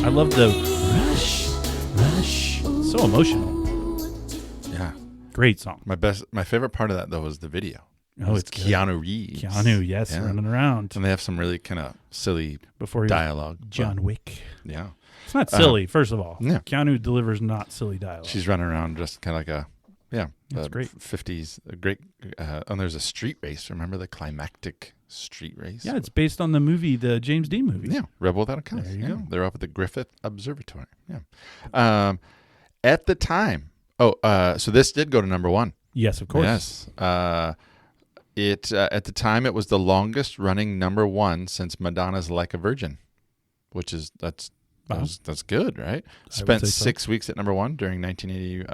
[SPEAKER 1] I love the rush. So emotional.
[SPEAKER 2] Yeah,
[SPEAKER 1] great song.
[SPEAKER 2] My favorite part of that though was the video.
[SPEAKER 1] Oh, it's
[SPEAKER 2] Keanu Reeves.
[SPEAKER 1] Keanu, yes, running around.
[SPEAKER 2] And they have some really kind of silly
[SPEAKER 1] before
[SPEAKER 2] dialogue.
[SPEAKER 1] John Wick.
[SPEAKER 2] Yeah,
[SPEAKER 1] it's not silly. First of all,
[SPEAKER 2] yeah.
[SPEAKER 1] Keanu delivers not silly dialogue.
[SPEAKER 2] She's running around just kind of like a
[SPEAKER 1] that's great.
[SPEAKER 2] 50s, great. And there's a street race. Remember the climactic street race?
[SPEAKER 1] Yeah, it's based on the movie, the James Dean movie.
[SPEAKER 2] Yeah, Rebel Without a Cause.
[SPEAKER 1] There you go.
[SPEAKER 2] They're up at the Griffith Observatory. Yeah. At the time, so this did go to number 1.
[SPEAKER 1] Yes, of course.
[SPEAKER 2] Yes. It at the time it was the longest running number 1 since Madonna's "Like a Virgin," which is that's good, right? Spent 6 weeks at number 1 during 1980,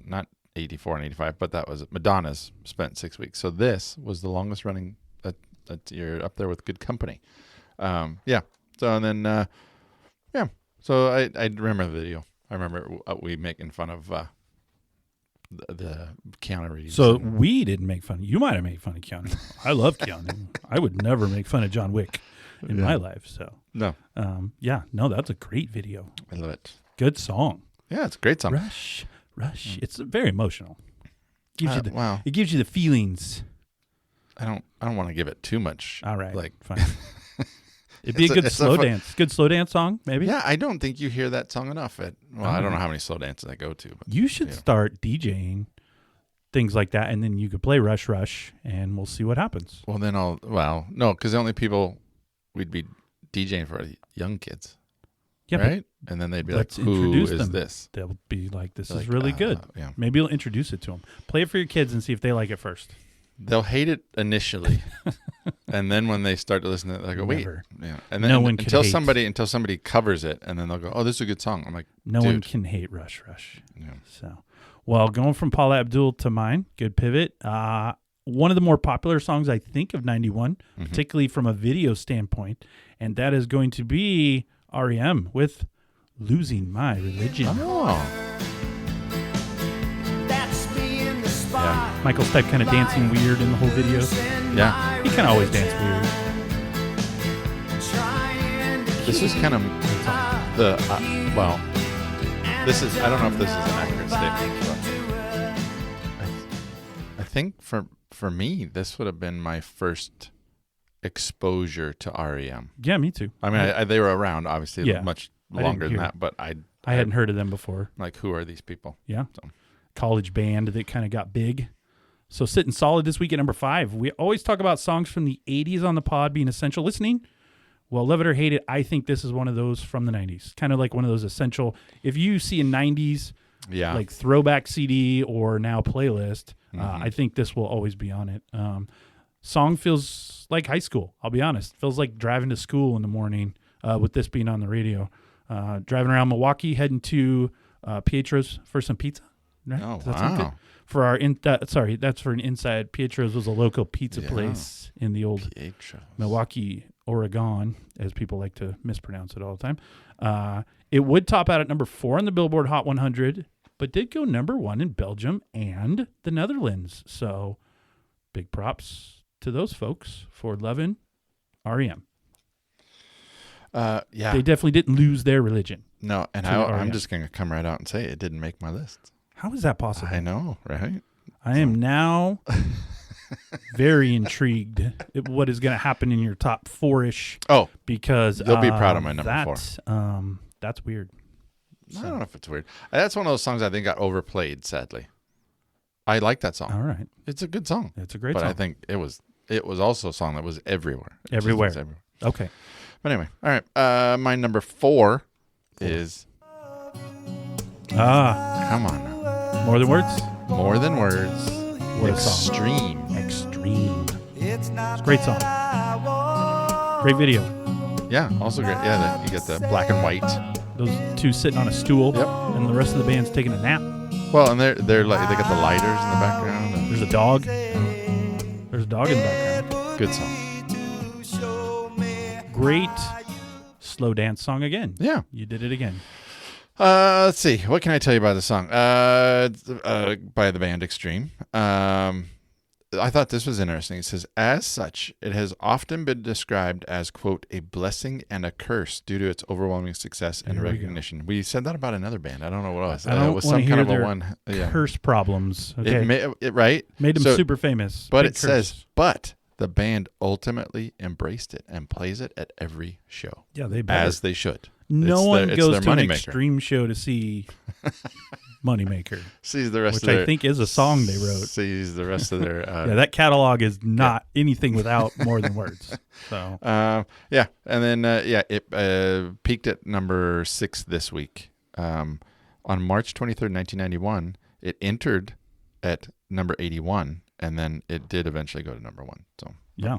[SPEAKER 2] not 84 and 85, but that was Madonna's spent 6 weeks. So this was the longest running. That you're up there with Good Company. Yeah. So and then So I remember the video. I remember we making fun of the Keanu Reeves.
[SPEAKER 1] So we didn't make fun. You might have made fun of Keanu. I love Keanu. I would never make fun of John Wick in my life. So
[SPEAKER 2] no.
[SPEAKER 1] That's a great video.
[SPEAKER 2] I love it.
[SPEAKER 1] Good song.
[SPEAKER 2] Yeah, it's a great song.
[SPEAKER 1] Rush. It's very emotional. It gives you the feelings.
[SPEAKER 2] I don't want to give it too much.
[SPEAKER 1] All right,
[SPEAKER 2] like
[SPEAKER 1] fine. It'd be a good slow dance. Good slow dance song, maybe.
[SPEAKER 2] Yeah, I don't think you hear that song enough. I don't know how many slow dances I go to. But,
[SPEAKER 1] you should start DJing things like that, and then you could play Rush, and we'll see what happens.
[SPEAKER 2] Well, then no, because the only people we'd be DJing for are the young kids. Yeah, right? And then they'd be like, who is this?
[SPEAKER 1] They'll be like, this is really good.
[SPEAKER 2] Yeah.
[SPEAKER 1] Maybe you'll introduce it to them. Play it for your kids and see if they like it first.
[SPEAKER 2] They'll hate it initially. And then when they start to listen to it, they'll go, wait. Yeah. And then until somebody covers it, and then they'll go, oh, this is a good song. I'm like,
[SPEAKER 1] no one can hate Rush. Yeah. So, well, going from Paula Abdul to mine, good pivot. One of the more popular songs, I think, of 91, particularly from a video standpoint, and that is going to be REM with Losing My Religion.
[SPEAKER 2] Oh.
[SPEAKER 1] Yeah. Michael Stipe kind of dancing weird in the whole video.
[SPEAKER 2] Yeah.
[SPEAKER 1] He kind of always danced weird.
[SPEAKER 2] This is kind of this is, I don't know if this is an accurate statement, but I think for me, this would have been my first exposure to REM.
[SPEAKER 1] Yeah, me too.
[SPEAKER 2] I mean, they were around, obviously, much longer than that, but I
[SPEAKER 1] hadn't heard of them before.
[SPEAKER 2] Like, who are these people?
[SPEAKER 1] Yeah. So. College band that kind of got big. So sitting solid this week at number 5. We always talk about songs from the 80s on the pod being essential listening. Well, love it or hate it, I think this is one of those from the 90s. Kind of like one of those essential. If you see a 90s like throwback CD or now playlist, I think this will always be on it. Song feels like high school, I'll be honest. Feels like driving to school in the morning with this being on the radio. Driving around Milwaukee, heading to Pietro's for some pizza. Right?
[SPEAKER 2] Oh, wow.
[SPEAKER 1] For that's for an inside. Pietro's was a local pizza place in the old Milwaukee, Oregon, as people like to mispronounce it all the time. It would top out at number 4 on the Billboard Hot 100, but did go number 1 in Belgium and the Netherlands. So big props to those folks for loving REM.
[SPEAKER 2] They
[SPEAKER 1] definitely didn't lose their religion.
[SPEAKER 2] No, and I'm just going to come right out and say it didn't make my list.
[SPEAKER 1] How is that possible?
[SPEAKER 2] I know, right?
[SPEAKER 1] I am now very intrigued at what is going to happen in your top 4-ish.
[SPEAKER 2] Oh,
[SPEAKER 1] because
[SPEAKER 2] you'll be proud of my number 4.
[SPEAKER 1] That's weird.
[SPEAKER 2] I don't know if it's weird. That's one of those songs I think got overplayed, sadly. I like that song.
[SPEAKER 1] All right.
[SPEAKER 2] It's a good song.
[SPEAKER 1] It's a great song.
[SPEAKER 2] But I think it was also a song that was everywhere.
[SPEAKER 1] Everywhere. Okay.
[SPEAKER 2] But anyway, all right. My number 4 is... Come on now.
[SPEAKER 1] More Than Words?
[SPEAKER 2] More Than Words.
[SPEAKER 1] What
[SPEAKER 2] Extreme.
[SPEAKER 1] Extreme. It's a great song. Great video.
[SPEAKER 2] Yeah, also great. Yeah, you get the black and white.
[SPEAKER 1] Those two sitting on a stool.
[SPEAKER 2] Yep.
[SPEAKER 1] And the rest of the band's taking a nap.
[SPEAKER 2] Well, and they're like they got the lighters in the background. And
[SPEAKER 1] There's a dog. There's a dog in the background.
[SPEAKER 2] good song.
[SPEAKER 1] Great slow dance song again.
[SPEAKER 2] Yeah.
[SPEAKER 1] You did it again.
[SPEAKER 2] Let's see. What can I tell you about the song? By the band Extreme. I thought this was interesting. It says, as such, it has often been described as, quote, a blessing and a curse due to its overwhelming success and recognition. We said that about another band. I don't know what it was.
[SPEAKER 1] I don't
[SPEAKER 2] it was
[SPEAKER 1] want
[SPEAKER 2] some
[SPEAKER 1] to
[SPEAKER 2] kind
[SPEAKER 1] hear
[SPEAKER 2] of a
[SPEAKER 1] their
[SPEAKER 2] one. Yeah.
[SPEAKER 1] curse problems. Okay.
[SPEAKER 2] Right?
[SPEAKER 1] Made them super famous.
[SPEAKER 2] But
[SPEAKER 1] Big
[SPEAKER 2] it
[SPEAKER 1] curse.
[SPEAKER 2] says, but the band ultimately embraced it and plays it at every show.
[SPEAKER 1] Yeah, they better.
[SPEAKER 2] As they should.
[SPEAKER 1] No one goes to an
[SPEAKER 2] moneymaker.
[SPEAKER 1] Extreme show to see Moneymaker.
[SPEAKER 2] Sees the rest
[SPEAKER 1] which
[SPEAKER 2] of their,
[SPEAKER 1] I think is a song they wrote.
[SPEAKER 2] Sees the rest of their.
[SPEAKER 1] Yeah, that catalog is not anything without more than words. So
[SPEAKER 2] yeah, and then it peaked at number 6 this week. On March 23rd, 1991, it entered at number 81, and then it did eventually go to number 1. So yeah,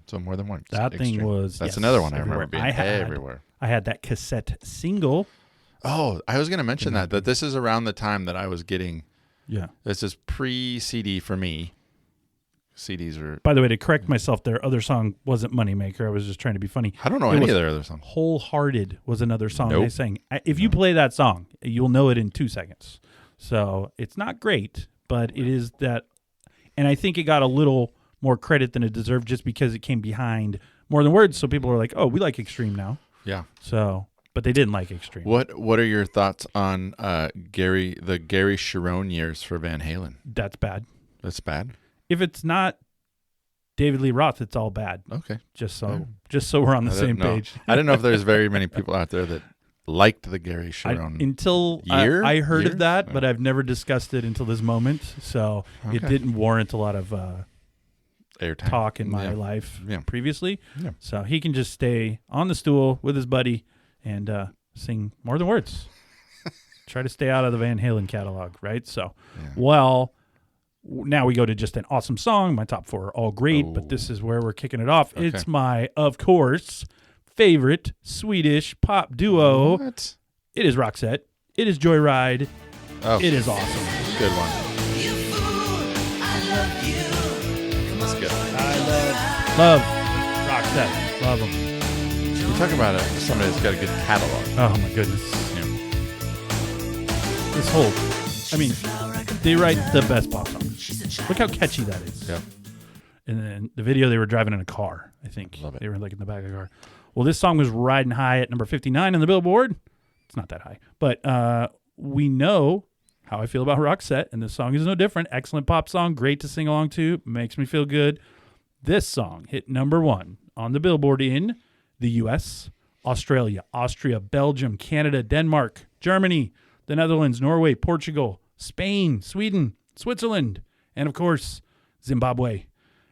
[SPEAKER 2] so more than once.
[SPEAKER 1] That thing was
[SPEAKER 2] that's another one I
[SPEAKER 1] everywhere.
[SPEAKER 2] remember being everywhere.
[SPEAKER 1] I had that cassette single.
[SPEAKER 2] Oh, I was going to mention that this is around the time that I was getting.
[SPEAKER 1] Yeah,
[SPEAKER 2] this is pre-CD for me. CDs are.
[SPEAKER 1] By the way, to correct myself, their other song wasn't Moneymaker. I was just trying to be funny.
[SPEAKER 2] I don't know any of their other songs.
[SPEAKER 1] Wholehearted was another song
[SPEAKER 2] Nope.
[SPEAKER 1] they sang. If you play that song, you'll know it in 2 seconds. So it's not great, but it is that. And I think it got a little more credit than it deserved just because it came behind More Than Words. So people were like, oh, we like Extreme now.
[SPEAKER 2] Yeah.
[SPEAKER 1] So, but they didn't like Extreme.
[SPEAKER 2] What are your thoughts on the Gary Cherone years for Van Halen?
[SPEAKER 1] That's bad.
[SPEAKER 2] That's bad.
[SPEAKER 1] If it's not David Lee Roth, it's all bad.
[SPEAKER 2] Okay.
[SPEAKER 1] Just so we're on the same page.
[SPEAKER 2] I don't know if there's very many people out there that liked the Gary Cherone
[SPEAKER 1] I heard of that, but I've never discussed it until this moment. So it didn't warrant a lot of
[SPEAKER 2] airtime
[SPEAKER 1] talk in my life previously.
[SPEAKER 2] Yeah.
[SPEAKER 1] So he can just stay on the stool with his buddy and sing More Than Words. Try to stay out of the Van Halen catalog, right? So, now we go to just an awesome song. My top 4 are all great, but this is where we're kicking it off. Okay. It's my, of course, favorite Swedish pop duo.
[SPEAKER 2] What?
[SPEAKER 1] It is Roxette. It is Joyride.
[SPEAKER 2] Oh,
[SPEAKER 1] it is awesome.
[SPEAKER 2] Good one. That's good.
[SPEAKER 1] I love Roxette. Love them.
[SPEAKER 2] You talk about it. Somebody that's got a good catalog.
[SPEAKER 1] Oh my goodness. Yeah. This whole, they write the best pop songs. Look how catchy that is.
[SPEAKER 2] Yeah. And
[SPEAKER 1] then the video, they were driving in a car, I think.
[SPEAKER 2] Love it.
[SPEAKER 1] They were like in the back of the car. Well, this song was riding high at number 59 on the Billboard. It's not that high. But we know how I feel about Roxette, and this song is no different. Excellent pop song, great to sing along to, makes me feel good. This song hit number 1 on the Billboard in the U.S., Australia, Austria, Belgium, Canada, Denmark, Germany, the Netherlands, Norway, Portugal, Spain, Sweden, Switzerland, and of course, Zimbabwe,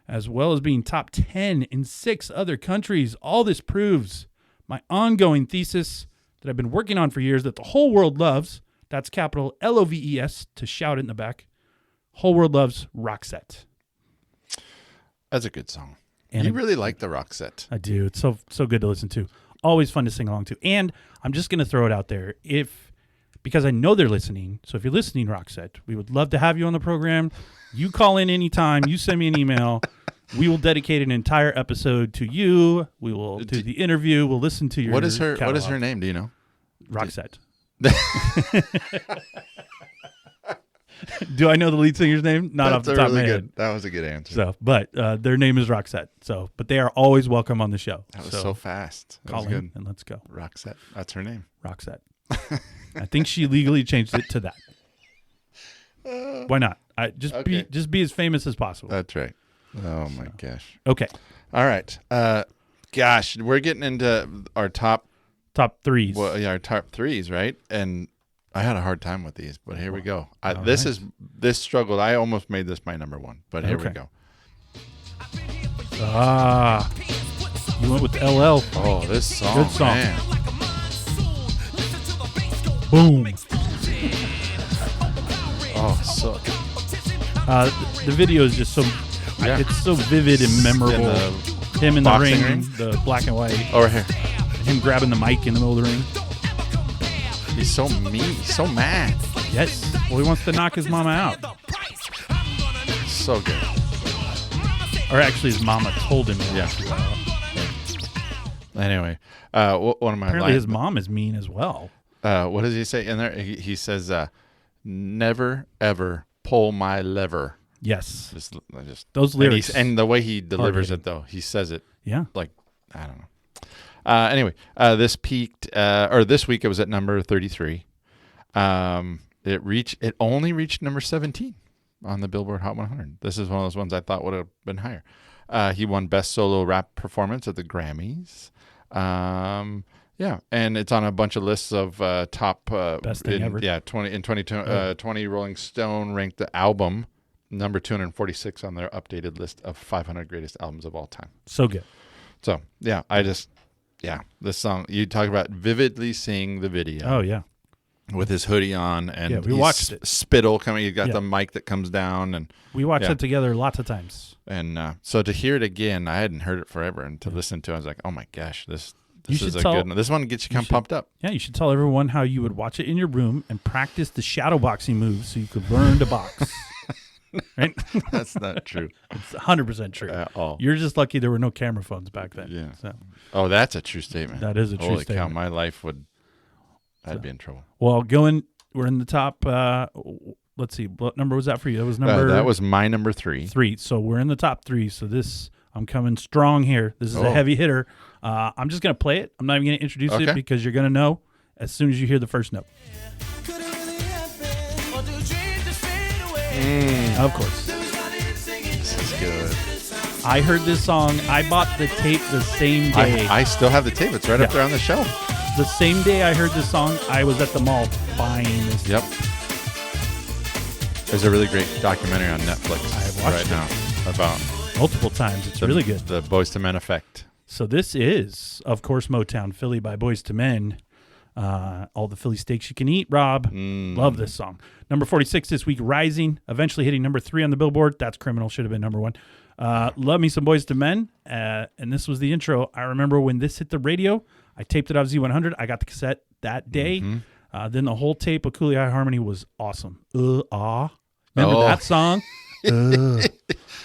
[SPEAKER 1] as well as being top 10 in 6 other countries. All this proves my ongoing thesis that I've been working on for years that the whole world loves. That's capital Loves to shout it in the back. Whole world loves Roxette.
[SPEAKER 2] That's a good song.
[SPEAKER 1] And
[SPEAKER 2] you really like the Roxette.
[SPEAKER 1] I do. It's so good to listen to. Always fun to sing along to. And I'm just going to throw it out there. Because I know they're listening. So if you're listening, Roxette, we would love to have you on the program. You call in anytime. You send me an email. We will dedicate an entire episode to you. We will do the interview. We'll listen to your
[SPEAKER 2] What is her
[SPEAKER 1] catalog.
[SPEAKER 2] name? Do you know?
[SPEAKER 1] Roxette. Do I know the lead singer's name? Not off the top of my head.
[SPEAKER 2] That was a good answer.
[SPEAKER 1] So, but their name is Roxette. So, but they are always welcome on the show.
[SPEAKER 2] That was so fast. That
[SPEAKER 1] call
[SPEAKER 2] was
[SPEAKER 1] in
[SPEAKER 2] good.
[SPEAKER 1] and let's go.
[SPEAKER 2] Roxette. That's her name.
[SPEAKER 1] Roxette. I think she legally changed it to that. Why not? Just be as famous as possible.
[SPEAKER 2] That's right. Oh my gosh.
[SPEAKER 1] Okay.
[SPEAKER 2] All right. Gosh, we're getting into our top
[SPEAKER 1] threes.
[SPEAKER 2] Well, yeah, our top threes, right? And I had a hard time with these, but here we go. This struggled. I almost made this my number 1, but here we go.
[SPEAKER 1] You went with LL.
[SPEAKER 2] Oh, this song.
[SPEAKER 1] Good song.
[SPEAKER 2] Man.
[SPEAKER 1] Boom.
[SPEAKER 2] Oh, so.
[SPEAKER 1] The video is just so.
[SPEAKER 2] Yeah.
[SPEAKER 1] It's so vivid and memorable. Him in the ring, the black and white.
[SPEAKER 2] Over here.
[SPEAKER 1] Him grabbing the mic in the middle of the ring.
[SPEAKER 2] He's so mean. He's so mad.
[SPEAKER 1] Yes. Well, he wants to knock his mama out.
[SPEAKER 2] So good.
[SPEAKER 1] Or actually, his mama told him.
[SPEAKER 2] Yeah. Anyway, one of my
[SPEAKER 1] apparently his mom is mean as well.
[SPEAKER 2] What does he say in there? He says, "Never ever pull my lever."
[SPEAKER 1] Yes.
[SPEAKER 2] Just
[SPEAKER 1] those lyrics
[SPEAKER 2] and the way he delivers it, though, he says it.
[SPEAKER 1] Yeah.
[SPEAKER 2] Like I don't know. Anyway, this peaked this week it was at number 33. It only reached number 17 on the Billboard Hot 100. This is one of those ones I thought would have been higher. He won Best Solo Rap Performance at the Grammys. Yeah, and it's on a bunch of lists of top
[SPEAKER 1] best thing ever.
[SPEAKER 2] Yeah, 2020 Rolling Stone ranked the album number 246 on their updated list of 500 greatest albums of all time.
[SPEAKER 1] So good.
[SPEAKER 2] So yeah, this song, you talk about vividly seeing the video.
[SPEAKER 1] Oh yeah.
[SPEAKER 2] With his hoodie on and
[SPEAKER 1] we watched it.
[SPEAKER 2] Spittle coming. You got the mic that comes down, and
[SPEAKER 1] we watched it together lots of times.
[SPEAKER 2] And so to hear it again, I hadn't heard it forever, and to listen to it, I was like, oh my gosh, this is a good one. This one gets you kind of pumped up.
[SPEAKER 1] Yeah, you should tell everyone how you would watch it in your room and practice the shadow boxing moves so you could learn to box. Right?
[SPEAKER 2] That's not true.
[SPEAKER 1] It's 100% true.
[SPEAKER 2] At all.
[SPEAKER 1] You're just lucky there were no camera phones back then.
[SPEAKER 2] Yeah.
[SPEAKER 1] So.
[SPEAKER 2] Oh, that's a true statement.
[SPEAKER 1] That is a true statement.
[SPEAKER 2] Holy cow, my life I'd be in trouble.
[SPEAKER 1] Well, we're in the top, let's see, what number was that for you? That was
[SPEAKER 2] that was my number 3.
[SPEAKER 1] 3. So we're in the top 3. So I'm coming strong here. This is a heavy hitter. I'm just going to play it. I'm not even going to introduce it because you're going to know as soon as you hear the first note. Of course.
[SPEAKER 2] This is good.
[SPEAKER 1] I heard this song. I bought the tape the same day.
[SPEAKER 2] I still have the tape. It's right up there on the shelf.
[SPEAKER 1] The same day I heard this song, I was at the mall buying this.
[SPEAKER 2] Yep. There's a really great documentary on Netflix right now about
[SPEAKER 1] multiple times. It's really good.
[SPEAKER 2] The Boyz II Men effect.
[SPEAKER 1] So this is, of course, Motown Philly by Boyz II Men. All the Philly steaks you can eat, Rob. Love this song. Number 46 this week, Rising, eventually hitting number 3 on the Billboard. That's criminal, should have been number 1. Love me some Boyz II Men. And this was the intro. I remember when this hit the radio, I taped it off Z100. I got the cassette that day. Then the whole tape of Cooley High Harmony was awesome. Remember that song?
[SPEAKER 2] No.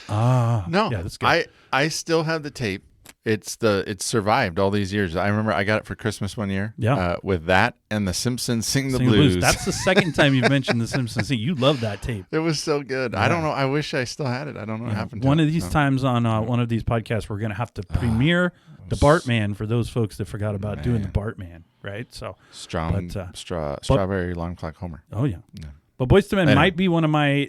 [SPEAKER 1] Yeah, that's good.
[SPEAKER 2] I still have the tape. It's survived all these years. I remember I got it for Christmas one year.
[SPEAKER 1] Yeah.
[SPEAKER 2] With that and the Simpsons Sing the Blues.
[SPEAKER 1] That's the second time you've mentioned the Simpsons. You love that tape.
[SPEAKER 2] It was so good. Yeah. I don't know. I wish I still had it. I don't know what happened to
[SPEAKER 1] one
[SPEAKER 2] it.
[SPEAKER 1] Of these times on one of these podcasts, we're going to have to premiere the Bartman for those folks that forgot about doing the Bartman, right? So
[SPEAKER 2] Strawberry Alarm Clock Homer.
[SPEAKER 1] Oh, yeah. But Boyz II Men might be one of my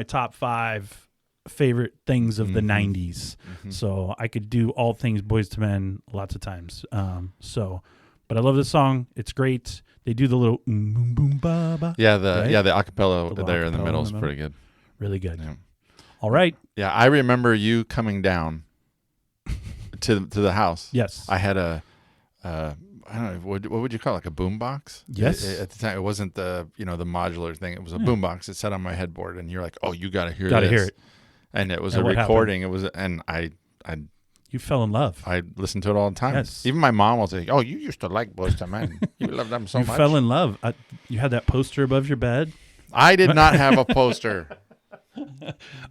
[SPEAKER 1] top 5 favorite things of the 90s. So I could do all things Boyz II Men lots of times. But I love this song. It's great. They do the little boom boom ba ba.
[SPEAKER 2] Yeah, the acapella there in the middle is pretty good.
[SPEAKER 1] Really good.
[SPEAKER 2] Yeah.
[SPEAKER 1] All right.
[SPEAKER 2] Yeah, I remember you coming down to the house.
[SPEAKER 1] Yes.
[SPEAKER 2] I had I don't know, what would you call it? Like a boom box?
[SPEAKER 1] Yes.
[SPEAKER 2] At the time, it wasn't the modular thing. It was a boom box. It sat on my headboard, and you're like, "Oh, you got to hear this."
[SPEAKER 1] Got to hear it.
[SPEAKER 2] And it was a recording. Happened? It was, and
[SPEAKER 1] you fell in love.
[SPEAKER 2] I listened to it all the time.
[SPEAKER 1] Yes.
[SPEAKER 2] Even my mom will say, "Oh, you used to like Boyz II Men. You loved them so much."
[SPEAKER 1] You fell in love. You had that poster above your bed.
[SPEAKER 2] I did not have a poster.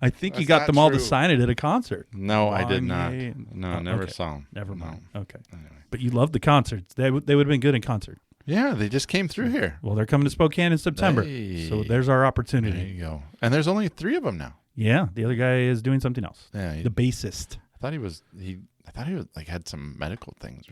[SPEAKER 1] I think you got them all to sign it at a concert.
[SPEAKER 2] No, I did not. No, never saw them.
[SPEAKER 1] Never mind.
[SPEAKER 2] No.
[SPEAKER 1] Okay. Anyway. But you loved the concerts. They would have been good in concert.
[SPEAKER 2] Yeah, they just came through here.
[SPEAKER 1] Well, they're coming to Spokane in September. So there's our opportunity.
[SPEAKER 2] There you go. And there's only 3 of them now.
[SPEAKER 1] Yeah, the other guy is doing something else.
[SPEAKER 2] Yeah,
[SPEAKER 1] the bassist.
[SPEAKER 2] I thought he was like had some medical things.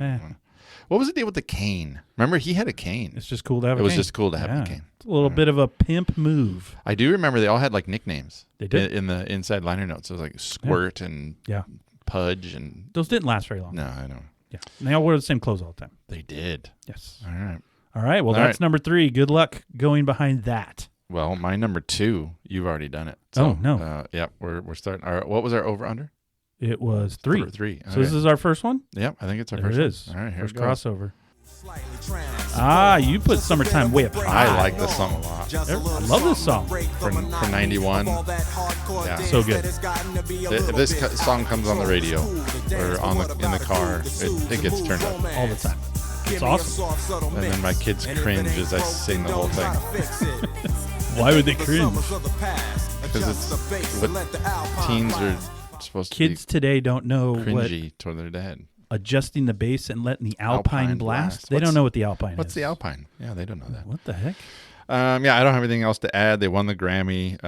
[SPEAKER 2] What was the deal with the cane? Remember, he had a cane.
[SPEAKER 1] It's just cool to have a cane.
[SPEAKER 2] It was just cool to have a cane.
[SPEAKER 1] It's a little bit of a pimp move.
[SPEAKER 2] I do remember they all had like nicknames.
[SPEAKER 1] They did.
[SPEAKER 2] In the inside liner notes. It was like Squirt and Pudge. And
[SPEAKER 1] those didn't last very long.
[SPEAKER 2] No, I know.
[SPEAKER 1] Yeah. And they all wore the same clothes all the time.
[SPEAKER 2] They did.
[SPEAKER 1] Yes.
[SPEAKER 2] All
[SPEAKER 1] right. Well, that's number 3. Good luck going behind that.
[SPEAKER 2] Well, my number 2, you've already done it. So,
[SPEAKER 1] no.
[SPEAKER 2] Yeah, we're starting. What was our over-under?
[SPEAKER 1] It was 3.
[SPEAKER 2] 3.
[SPEAKER 1] So this is our first one?
[SPEAKER 2] Yep, I think it's our first
[SPEAKER 1] one. It is.
[SPEAKER 2] All right, here's
[SPEAKER 1] crossover. You put Summertime way up high.
[SPEAKER 2] I like this song a lot.
[SPEAKER 1] I love this song.
[SPEAKER 2] For 91. Yeah.
[SPEAKER 1] So good.
[SPEAKER 2] If this song comes on the radio or in the car, it gets turned up.
[SPEAKER 1] All the time. It's awesome.
[SPEAKER 2] And then my kids cringe as I sing the whole thing.
[SPEAKER 1] Why would they cringe?
[SPEAKER 2] Because it's what teens are supposed
[SPEAKER 1] Kids
[SPEAKER 2] to be.
[SPEAKER 1] today don't know
[SPEAKER 2] cringy
[SPEAKER 1] what
[SPEAKER 2] toward their dad.
[SPEAKER 1] adjusting the bass and letting the Alpine blast. They don't know what the Alpine is.
[SPEAKER 2] What's the Alpine? Yeah, they don't know that.
[SPEAKER 1] What the heck?
[SPEAKER 2] Yeah, I don't have anything else to add. They won the Grammy.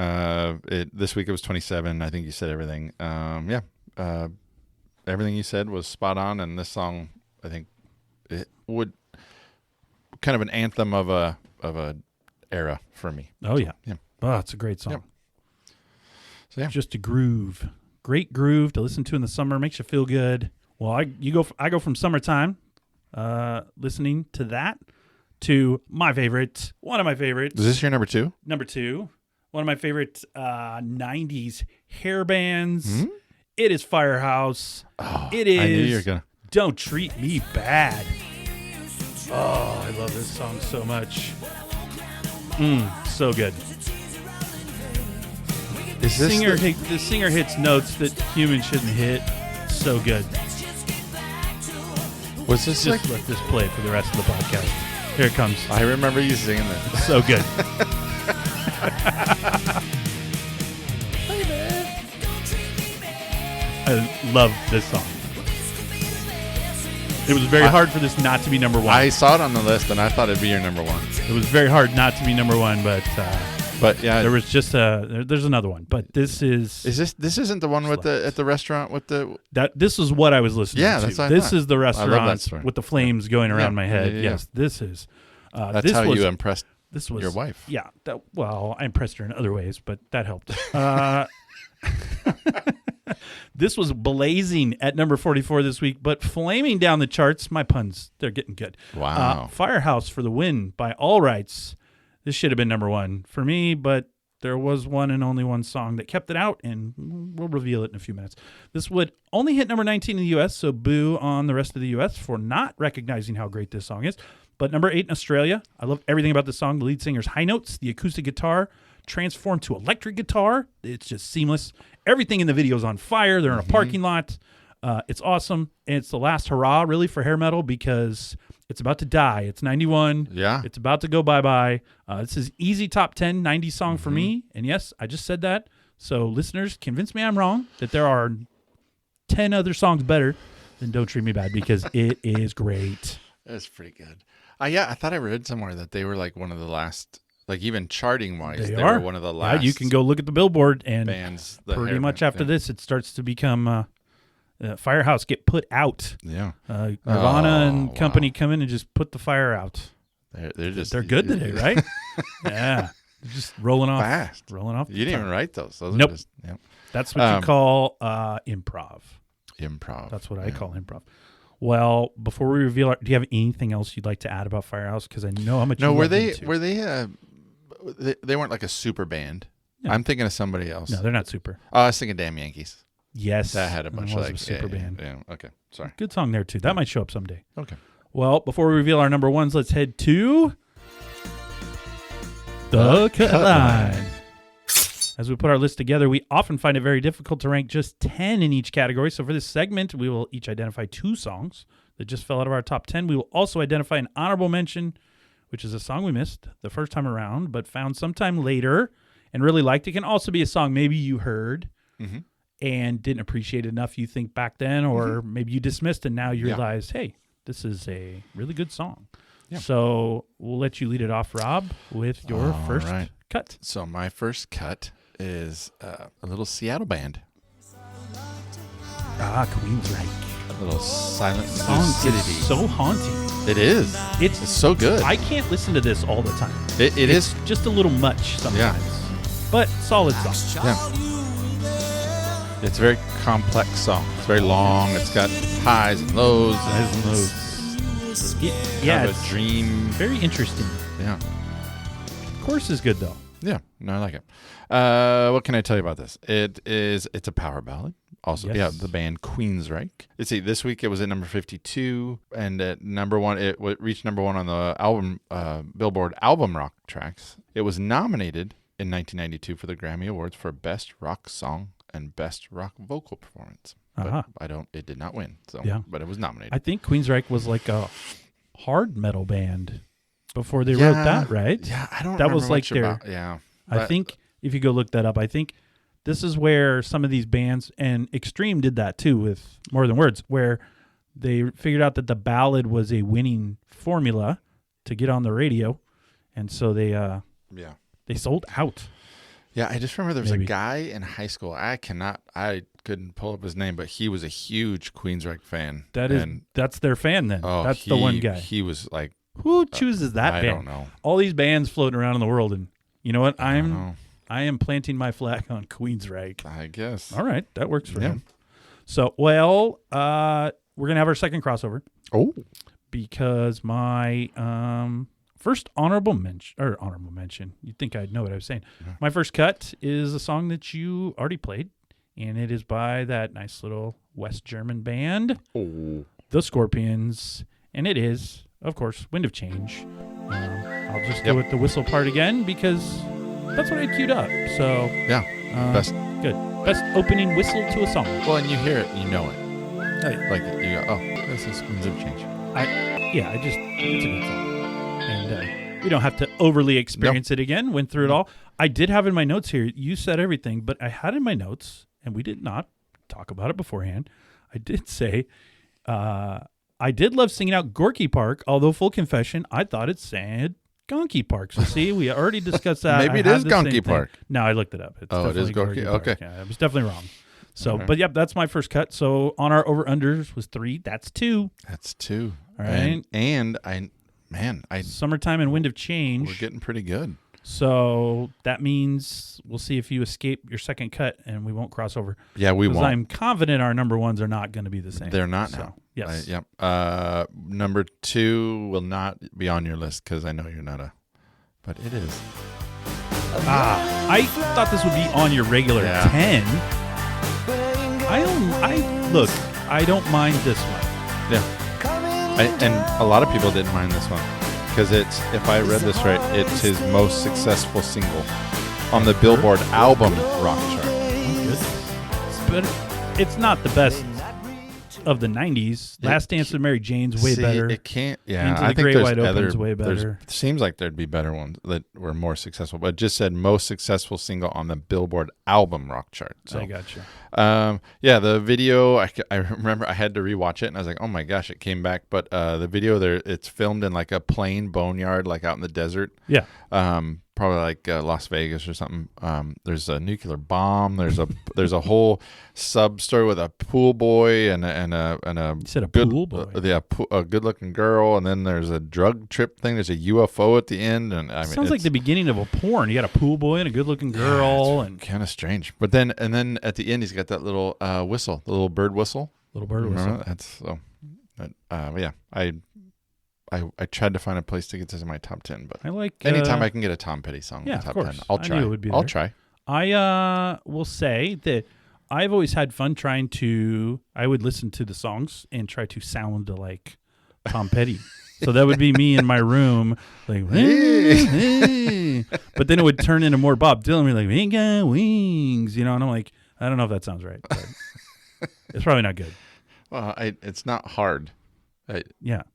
[SPEAKER 2] This week it was 27. I think you said everything. Everything you said was spot on. And this song, I think, it would kind of an anthem of a era for me.
[SPEAKER 1] Oh yeah.
[SPEAKER 2] Yeah.
[SPEAKER 1] Oh, it's a great song.
[SPEAKER 2] Yep. So yeah,
[SPEAKER 1] Just a groove. Great groove to listen to in the summer. Makes you feel good. Well, I go from summertime, listening to that, to my favorite, one of my favorites.
[SPEAKER 2] is this your number 2?
[SPEAKER 1] Number 2, one of my favorite 90s hair bands.
[SPEAKER 2] Mm-hmm.
[SPEAKER 1] It is Firehouse.
[SPEAKER 2] Oh,
[SPEAKER 1] It is
[SPEAKER 2] I knew you were gonna.
[SPEAKER 1] Don't Treat Me Bad. Oh, I love this song so much. So good.
[SPEAKER 2] Is this
[SPEAKER 1] The singer hits notes that humans shouldn't hit. So good.
[SPEAKER 2] was this
[SPEAKER 1] Just let this play for the rest of the podcast. Here it comes.
[SPEAKER 2] I remember you singing that.
[SPEAKER 1] So good. I love this song. It was very hard for this not to be number 1.
[SPEAKER 2] I saw it on the list, and I thought it'd be your number 1.
[SPEAKER 1] It was very hard not to be number 1, but
[SPEAKER 2] yeah,
[SPEAKER 1] there was just there's another one. But this is
[SPEAKER 2] this isn't the one with at the restaurant with the
[SPEAKER 1] this is what I was listening
[SPEAKER 2] Yeah,
[SPEAKER 1] to.
[SPEAKER 2] that's what I
[SPEAKER 1] This
[SPEAKER 2] thought.
[SPEAKER 1] is the
[SPEAKER 2] I love that
[SPEAKER 1] restaurant
[SPEAKER 2] story.
[SPEAKER 1] with the flames going around my head.
[SPEAKER 2] Yeah.
[SPEAKER 1] Yes, this is.
[SPEAKER 2] that's
[SPEAKER 1] this
[SPEAKER 2] how
[SPEAKER 1] was,
[SPEAKER 2] you impressed
[SPEAKER 1] this was
[SPEAKER 2] your wife.
[SPEAKER 1] Yeah. Well, I impressed her in other ways, but that helped. This was blazing at number 44 this week, but flaming down the charts. My puns, they're getting good.
[SPEAKER 2] Wow.
[SPEAKER 1] Firehouse for the Win by All Rights. This should have been number 1 for me, but there was one and only one song that kept it out, and we'll reveal it in a few minutes. This would only hit number 19 in the U.S., so boo on the rest of the U.S. for not recognizing how great this song is. But number 8 in Australia. I love everything about this song. The lead singer's high notes, the acoustic guitar transformed to electric guitar. It's just seamless. Everything in the video is on fire. They're in a parking lot. It's awesome. And it's the last hurrah, really, for hair metal because it's about to die. It's 91.
[SPEAKER 2] Yeah.
[SPEAKER 1] It's about to go bye-bye. This is easy top 10 90s song for me. And yes, I just said that. So listeners, convince me I'm wrong, that there are 10 other songs better than Don't Treat Me Bad because it is great.
[SPEAKER 2] That's pretty good. I thought I read somewhere that they were like one of the last, like even charting wise, they were one of the last.
[SPEAKER 1] Yeah, you can go look at the Billboard and
[SPEAKER 2] bands.
[SPEAKER 1] pretty much after this, it starts to become Firehouse get put out.
[SPEAKER 2] Yeah.
[SPEAKER 1] Nirvana and company come in and just put the fire out.
[SPEAKER 2] They're
[SPEAKER 1] good today, right? Yeah. They're just rolling off.
[SPEAKER 2] Fast.
[SPEAKER 1] Rolling off.
[SPEAKER 2] You didn't even write those. Those
[SPEAKER 1] Nope.
[SPEAKER 2] are just,
[SPEAKER 1] That's what you call improv.
[SPEAKER 2] Improv.
[SPEAKER 1] That's what I call improv. Well, before we reveal, do you have anything else you'd like to add about Firehouse? Because I know how much.
[SPEAKER 2] No,
[SPEAKER 1] you
[SPEAKER 2] were
[SPEAKER 1] love
[SPEAKER 2] they?
[SPEAKER 1] them too.
[SPEAKER 2] Were they? They weren't like a super band.
[SPEAKER 1] No.
[SPEAKER 2] I'm thinking of somebody else.
[SPEAKER 1] No, they're not super.
[SPEAKER 2] Oh, I was thinking Damn Yankees.
[SPEAKER 1] Yes,
[SPEAKER 2] That had a bunch
[SPEAKER 1] that
[SPEAKER 2] of
[SPEAKER 1] was
[SPEAKER 2] like
[SPEAKER 1] a super band.
[SPEAKER 2] Yeah. Okay. Sorry.
[SPEAKER 1] Good song there too. That might show up someday.
[SPEAKER 2] Okay.
[SPEAKER 1] Well, before we reveal our number ones, let's head to the cut line. As we put our list together, we often find it very difficult to rank just 10 in each category. So for this segment, we will each identify 2 songs that just fell out of our top 10. We will also identify an honorable mention, which is a song we missed the first time around, but found sometime later and really liked. It can also be a song maybe you heard and didn't appreciate it enough, you think, back then, or maybe you dismissed and now you realize, hey, this is a really good song. Yeah. So we'll let you lead it off, Rob, with your first cut.
[SPEAKER 2] So my first cut is a little Seattle band.
[SPEAKER 1] Queensryche.
[SPEAKER 2] A little silent
[SPEAKER 1] Song
[SPEAKER 2] lucidity.
[SPEAKER 1] is so haunting.
[SPEAKER 2] It is. It's so good.
[SPEAKER 1] I can't listen to this all the time.
[SPEAKER 2] It is
[SPEAKER 1] just a little much sometimes. But solid song.
[SPEAKER 2] Yeah. It's a very complex song. It's very long. It's got highs and lows.
[SPEAKER 1] Yeah,
[SPEAKER 2] it's a dream.
[SPEAKER 1] Very interesting.
[SPEAKER 2] Yeah.
[SPEAKER 1] Chorus is good though.
[SPEAKER 2] Yeah, no, I like it. What can I tell you about this? It's a power ballad. Also, the band Queensryche. Let's see, this week it was at number 52, and at number 1, it reached number 1 on the album Billboard album rock tracks. It was nominated in 1992 for the Grammy Awards for Best Rock Song and Best Rock Vocal Performance. But it did not win. So, but it was nominated.
[SPEAKER 1] I think Queensryche was like a hard metal band before they wrote that, right?
[SPEAKER 2] Yeah, I don't.
[SPEAKER 1] That was
[SPEAKER 2] remember
[SPEAKER 1] like
[SPEAKER 2] much
[SPEAKER 1] their.
[SPEAKER 2] about, yeah,
[SPEAKER 1] I think if you go look that up, I think this is where some of these bands, and Extreme did that too with More Than Words, where they figured out that the ballad was a winning formula to get on the radio, and so they sold out.
[SPEAKER 2] Yeah, I just remember there was
[SPEAKER 1] Maybe.
[SPEAKER 2] a guy in high school. I couldn't pull up his name, but he was a huge Queensrÿche fan.
[SPEAKER 1] That's their fan then.
[SPEAKER 2] Oh,
[SPEAKER 1] That's the one guy.
[SPEAKER 2] He was like,
[SPEAKER 1] Who chooses that band?
[SPEAKER 2] I don't know.
[SPEAKER 1] All these bands floating around in the world, and you know what?
[SPEAKER 2] I don't know.
[SPEAKER 1] I am planting my flag on Queensrÿche.
[SPEAKER 2] I guess.
[SPEAKER 1] All right, that works for him. So, we're gonna have our second crossover.
[SPEAKER 2] Oh,
[SPEAKER 1] because my first honorable mention. You'd think I'd know what I was saying.
[SPEAKER 2] Yeah.
[SPEAKER 1] My first cut is a song that you already played, and it is by that nice little West German band, The Scorpions, and it is, of course, Wind of Change. I'll just go with the whistle part again because that's what I queued up. So
[SPEAKER 2] best
[SPEAKER 1] opening whistle to a song.
[SPEAKER 2] Well, and you hear it, you know it.
[SPEAKER 1] Right.
[SPEAKER 2] Like you go, this is Wind of Change.
[SPEAKER 1] It's a good song. And we don't have to overly experience it again. Went through it all. I did have in my notes here, you said everything, but I had in my notes, and we did not talk about it beforehand. I did say, I did love singing out Gorky Park, although full confession, I thought it said Gonky Park. So see, we already discussed that.
[SPEAKER 2] Maybe it is Gonky Park.
[SPEAKER 1] No, I looked it up. It's
[SPEAKER 2] it is Gorky? Okay.
[SPEAKER 1] Yeah, it was definitely wrong. So,
[SPEAKER 2] Okay.
[SPEAKER 1] but yep, that's my first cut. So on our over-unders was 3. That's 2.
[SPEAKER 2] That's 2.
[SPEAKER 1] All right.
[SPEAKER 2] And
[SPEAKER 1] Summertime and Wind of Change.
[SPEAKER 2] we're getting pretty good.
[SPEAKER 1] So that means we'll see if you escape your second cut and we won't cross over.
[SPEAKER 2] Yeah, we won't.
[SPEAKER 1] I'm confident our number ones are not going to be the same.
[SPEAKER 2] They're not now.
[SPEAKER 1] Yes.
[SPEAKER 2] Yep. Number 2 will not be on your list because I know you're not but it is.
[SPEAKER 1] I thought this would be on your regular 10. I don't mind this one.
[SPEAKER 2] Yeah. And a lot of people didn't mind this one because if I read this right, it's his most successful single on the Billboard album rock chart.
[SPEAKER 1] But it's not the best of the 90s. Last Dance with Mary Jane's way better.
[SPEAKER 2] It can't. Yeah,
[SPEAKER 1] Into
[SPEAKER 2] I
[SPEAKER 1] the
[SPEAKER 2] think
[SPEAKER 1] Great
[SPEAKER 2] there's
[SPEAKER 1] Wide Open's way better.
[SPEAKER 2] Seems like there'd be better ones that were more successful, but it just said most successful single on the Billboard album rock chart. So
[SPEAKER 1] I got you.
[SPEAKER 2] The video. I remember I had to rewatch it, and I was like, oh my gosh, it came back. But the video there, it's filmed in like a plain boneyard, like out in the desert.
[SPEAKER 1] Yeah.
[SPEAKER 2] Probably like Las Vegas or something. There's a nuclear bomb. There's a whole sub story with a pool boy and a
[SPEAKER 1] You said a pool boy.
[SPEAKER 2] A good looking girl, and then there's a drug trip thing. There's a UFO at the end, and I mean,
[SPEAKER 1] sounds like the beginning of a porn. You got a pool boy and a good looking girl, and
[SPEAKER 2] kind of strange. But then at the end, he's got that little whistle, the little bird whistle.
[SPEAKER 1] Little bird whistle.
[SPEAKER 2] That's so. I tried to find a place to get this in my top 10, but
[SPEAKER 1] I like
[SPEAKER 2] anytime I can get a Tom Petty song in the top 10, I'll try.
[SPEAKER 1] I knew it would be
[SPEAKER 2] I'll
[SPEAKER 1] there.
[SPEAKER 2] try.
[SPEAKER 1] I will say that I've always had fun I would listen to the songs and try to sound like Tom Petty. So that would be me in my room, like, hey. But then it would turn into more Bob Dylan, like, we got wings, and I'm like, I don't know if that sounds right, but it's probably not good.
[SPEAKER 2] Well, it's not hard. I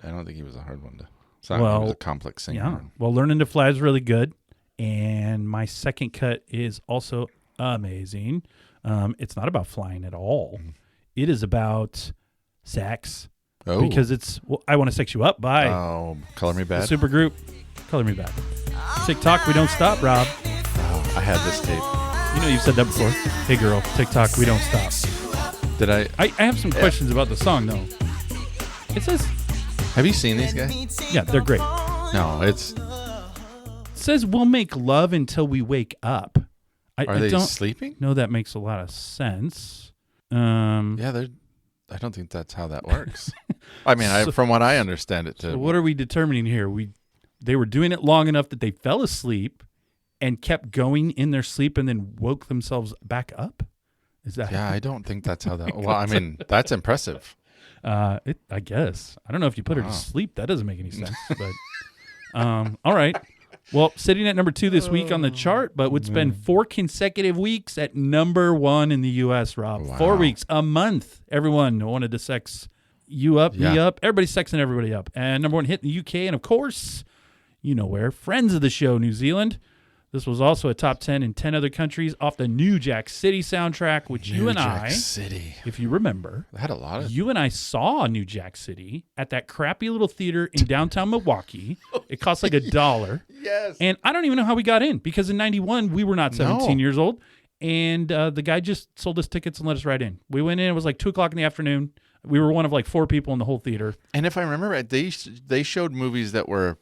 [SPEAKER 2] don't think he was a hard one to. It's not he was a complex singer.
[SPEAKER 1] Yeah. Well, Learning to Fly is really good, and my second cut is also amazing. It's not about flying at all. It is about sex.
[SPEAKER 2] Oh.
[SPEAKER 1] Because it's I Want to Sex You Up by
[SPEAKER 2] Color Me Bad.
[SPEAKER 1] The supergroup Color Me Bad. TikTok, we don't stop, Rob.
[SPEAKER 2] Oh, I had this tape.
[SPEAKER 1] You know you've said that before. Hey girl, TikTok, we don't stop.
[SPEAKER 2] Did I?
[SPEAKER 1] I have some questions about the song though. It says.
[SPEAKER 2] Have you seen these guys?
[SPEAKER 1] Yeah, they're great.
[SPEAKER 2] No,
[SPEAKER 1] It says we'll make love until we wake up.
[SPEAKER 2] Are they sleeping?
[SPEAKER 1] No, that makes a lot of sense.
[SPEAKER 2] Yeah, I don't think that's how that works. I mean, from what I understand it,
[SPEAKER 1] So what are we determining here? They were doing it long enough that they fell asleep and kept going in their sleep and then woke themselves back up. Is that?
[SPEAKER 2] Yeah, I don't think that's how that. Well, I mean, that's impressive.
[SPEAKER 1] I guess. I don't know if you put her to sleep. That doesn't make any sense. But all right. Well, sitting at number 2 this week on the chart, but would spend 4 consecutive weeks at number 1 in the U.S., Rob.
[SPEAKER 2] Wow.
[SPEAKER 1] 4 weeks, a month. Everyone wanted to sex You Up,
[SPEAKER 2] Yeah.
[SPEAKER 1] Me Up. Everybody's sexing everybody up. And number one hit in the UK, and of course, you know where. Friends of the show, New Zealand. This was also a top 10 in 10 other countries off the New Jack City soundtrack, which you and I,
[SPEAKER 2] City.
[SPEAKER 1] if you remember,
[SPEAKER 2] They had a lot of.
[SPEAKER 1] you and I saw New Jack City at that crappy little theater in downtown Milwaukee. It cost like $1.
[SPEAKER 2] Yes.
[SPEAKER 1] And I don't even know how we got in, because in 91, we were not 17
[SPEAKER 2] No.
[SPEAKER 1] years old. And the guy just sold us tickets and let us right in. We went in. It was like 2 o'clock in the afternoon. We were one of like 4 people in the whole theater.
[SPEAKER 2] And if I remember right, they showed movies that were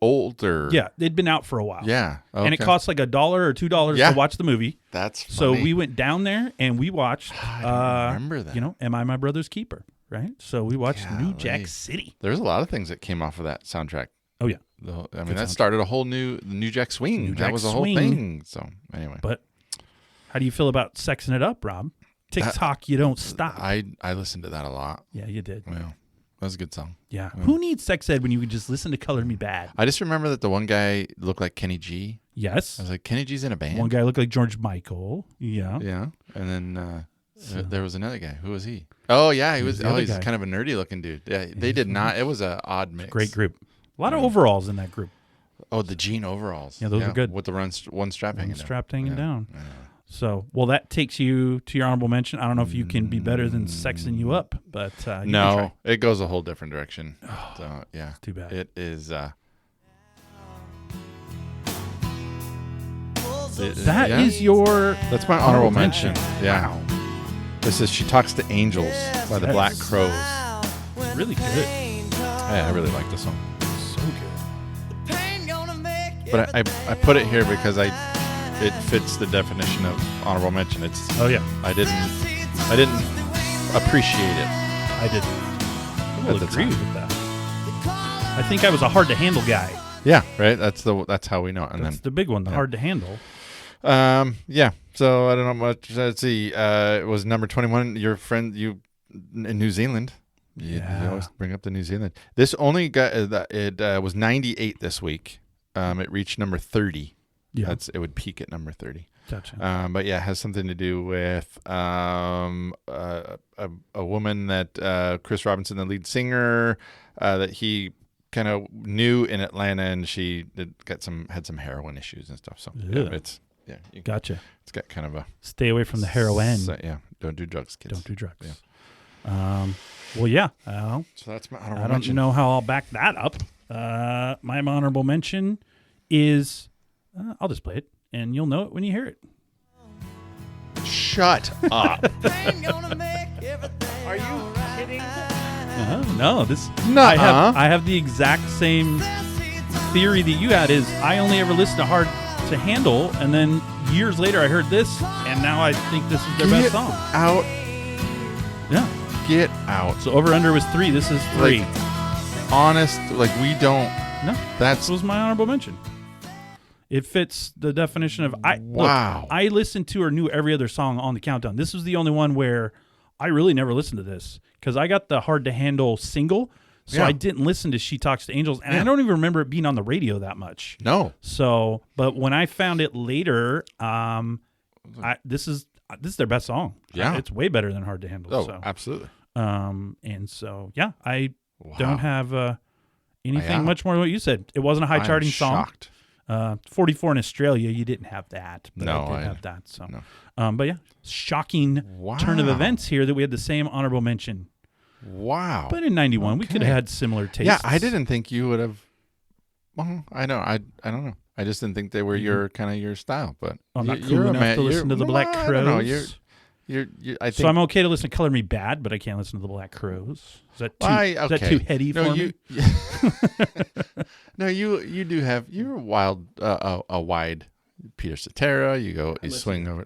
[SPEAKER 2] older.
[SPEAKER 1] Yeah, they'd been out for a while.
[SPEAKER 2] Yeah. Okay.
[SPEAKER 1] And it cost like $1 or $2
[SPEAKER 2] Yeah.
[SPEAKER 1] to watch the movie.
[SPEAKER 2] That's funny.
[SPEAKER 1] So we went down there and we watched,
[SPEAKER 2] I don't remember that.
[SPEAKER 1] you know, Am I My Brother's Keeper, right? So we watched New
[SPEAKER 2] Golly.
[SPEAKER 1] Jack City.
[SPEAKER 2] There's a lot of things that came off of that soundtrack.
[SPEAKER 1] Oh, yeah.
[SPEAKER 2] I mean, that started a whole new New Jack Swing.
[SPEAKER 1] New
[SPEAKER 2] that
[SPEAKER 1] Jack
[SPEAKER 2] was a whole
[SPEAKER 1] Swing.
[SPEAKER 2] thing. So anyway,
[SPEAKER 1] But how do you feel about sexing it up, Rob? TikTok, you don't stop.
[SPEAKER 2] I listened to that a lot.
[SPEAKER 1] Yeah, you did.
[SPEAKER 2] Well, that was a good song.
[SPEAKER 1] Yeah. Who needs sex ed when you could just listen to Color Me Bad?
[SPEAKER 2] I just remember that the one guy looked like Kenny G.
[SPEAKER 1] Yes.
[SPEAKER 2] I was like, Kenny G's in a band.
[SPEAKER 1] One guy looked like George Michael. Yeah.
[SPEAKER 2] Yeah. And then there was another guy. Who was he? Oh, yeah. He was.
[SPEAKER 1] the other
[SPEAKER 2] He's
[SPEAKER 1] guy.
[SPEAKER 2] kind of a nerdy looking dude. Yeah. They did not. It was an odd mix.
[SPEAKER 1] Great group. A lot of overalls in that group.
[SPEAKER 2] Oh, the jean overalls.
[SPEAKER 1] Yeah, those were good.
[SPEAKER 2] With the one strap hanging down.
[SPEAKER 1] Strapped hanging down.
[SPEAKER 2] Yeah.
[SPEAKER 1] So, well, that takes you to your honorable mention. I don't know if you can be better than sexing you up, but you can
[SPEAKER 2] No,
[SPEAKER 1] try.
[SPEAKER 2] it goes a whole different direction. So, yeah.
[SPEAKER 1] Too bad.
[SPEAKER 2] It is.
[SPEAKER 1] That
[SPEAKER 2] yeah.
[SPEAKER 1] is your
[SPEAKER 2] That's my honorable
[SPEAKER 1] mention.
[SPEAKER 2] mention. Yeah. This is She Talks to Angels by the
[SPEAKER 1] Yes.
[SPEAKER 2] Black Crowes.
[SPEAKER 1] really good.
[SPEAKER 2] Yeah, I really like this song.
[SPEAKER 1] So good.
[SPEAKER 2] But I put it here because it fits the definition of honorable mention. It's
[SPEAKER 1] Oh yeah,
[SPEAKER 2] I didn't appreciate it.
[SPEAKER 1] I did. I will
[SPEAKER 2] At the
[SPEAKER 1] agree
[SPEAKER 2] time.
[SPEAKER 1] with that. I think I was a hard to handle guy.
[SPEAKER 2] Yeah, right. That's how we know it. And
[SPEAKER 1] That's the big one, the hard to handle.
[SPEAKER 2] yeah. So I don't know much. Let's see. It was number 21. Your friend, you in New Zealand. You always bring up the New Zealand. This only got it was 98 this week. It reached number 30.
[SPEAKER 1] Yeah,
[SPEAKER 2] It would peak at number 30.
[SPEAKER 1] gotcha.
[SPEAKER 2] But yeah, it has something to do with a woman that Chris Robinson, the lead singer, that he kind of knew in Atlanta, and she had some heroin issues and stuff. So
[SPEAKER 1] Yeah. Gotcha.
[SPEAKER 2] It's got kind of a
[SPEAKER 1] Stay away from the heroin.
[SPEAKER 2] So, yeah, don't do drugs, kids.
[SPEAKER 1] Don't do drugs.
[SPEAKER 2] Yeah.
[SPEAKER 1] Well, yeah. Well,
[SPEAKER 2] So that's my
[SPEAKER 1] I
[SPEAKER 2] honorable
[SPEAKER 1] don't
[SPEAKER 2] mention.
[SPEAKER 1] know how I'll back that up. My honorable mention is I'll just play it, and you'll know it when you hear it.
[SPEAKER 2] Shut up.
[SPEAKER 1] Are you kidding? No, this.
[SPEAKER 2] Nuh-uh.
[SPEAKER 1] I have the exact same theory that you had. Is I only ever listened to Hard to Handle, and then years later I heard this, and now I think this is their best song.
[SPEAKER 2] Out.
[SPEAKER 1] Yeah.
[SPEAKER 2] Get out.
[SPEAKER 1] So over under was 3. This is 3.
[SPEAKER 2] Honest, like we don't.
[SPEAKER 1] No,
[SPEAKER 2] That's
[SPEAKER 1] this was my honorable mention. It fits the definition of
[SPEAKER 2] Wow.
[SPEAKER 1] Look, I listened to or knew every other song on the countdown. This was the only one where I really never listened to this because I got the Hard to Handle single, so
[SPEAKER 2] Yeah.
[SPEAKER 1] I didn't listen to She Talks to Angels, and I don't even remember it being on the radio that much.
[SPEAKER 2] no.
[SPEAKER 1] So, but when I found it later, this is their best song.
[SPEAKER 2] Yeah.
[SPEAKER 1] It's way better than Hard to Handle.
[SPEAKER 2] Oh,
[SPEAKER 1] so.
[SPEAKER 2] absolutely.
[SPEAKER 1] And so yeah, I
[SPEAKER 2] Wow.
[SPEAKER 1] don't have anything
[SPEAKER 2] Yeah.
[SPEAKER 1] much more than what you said. It wasn't a high charting
[SPEAKER 2] I'm
[SPEAKER 1] song.
[SPEAKER 2] shocked.
[SPEAKER 1] 44 in Australia, you didn't have that. But
[SPEAKER 2] No,
[SPEAKER 1] I did
[SPEAKER 2] I-
[SPEAKER 1] have that. So,
[SPEAKER 2] no.
[SPEAKER 1] But yeah, shocking turn of
[SPEAKER 2] Wow.
[SPEAKER 1] events here that we had the same honorable mention.
[SPEAKER 2] Wow.
[SPEAKER 1] But in 91, we could have
[SPEAKER 2] Okay.
[SPEAKER 1] had similar tastes.
[SPEAKER 2] Yeah, I didn't think you would have. Well, I know. I don't know. I just didn't think they were your kind of your style. But
[SPEAKER 1] I'm not
[SPEAKER 2] you-
[SPEAKER 1] cool
[SPEAKER 2] you're a
[SPEAKER 1] enough
[SPEAKER 2] man-
[SPEAKER 1] to listen to the Black
[SPEAKER 2] I don't know.
[SPEAKER 1] Crows.
[SPEAKER 2] You're I think.
[SPEAKER 1] So I'm okay to listen to Color Me Bad, but I can't listen to the Black Crows. Is that too, is that too heady for me?
[SPEAKER 2] No, you do have you're a wide Peter Cetera. You swing over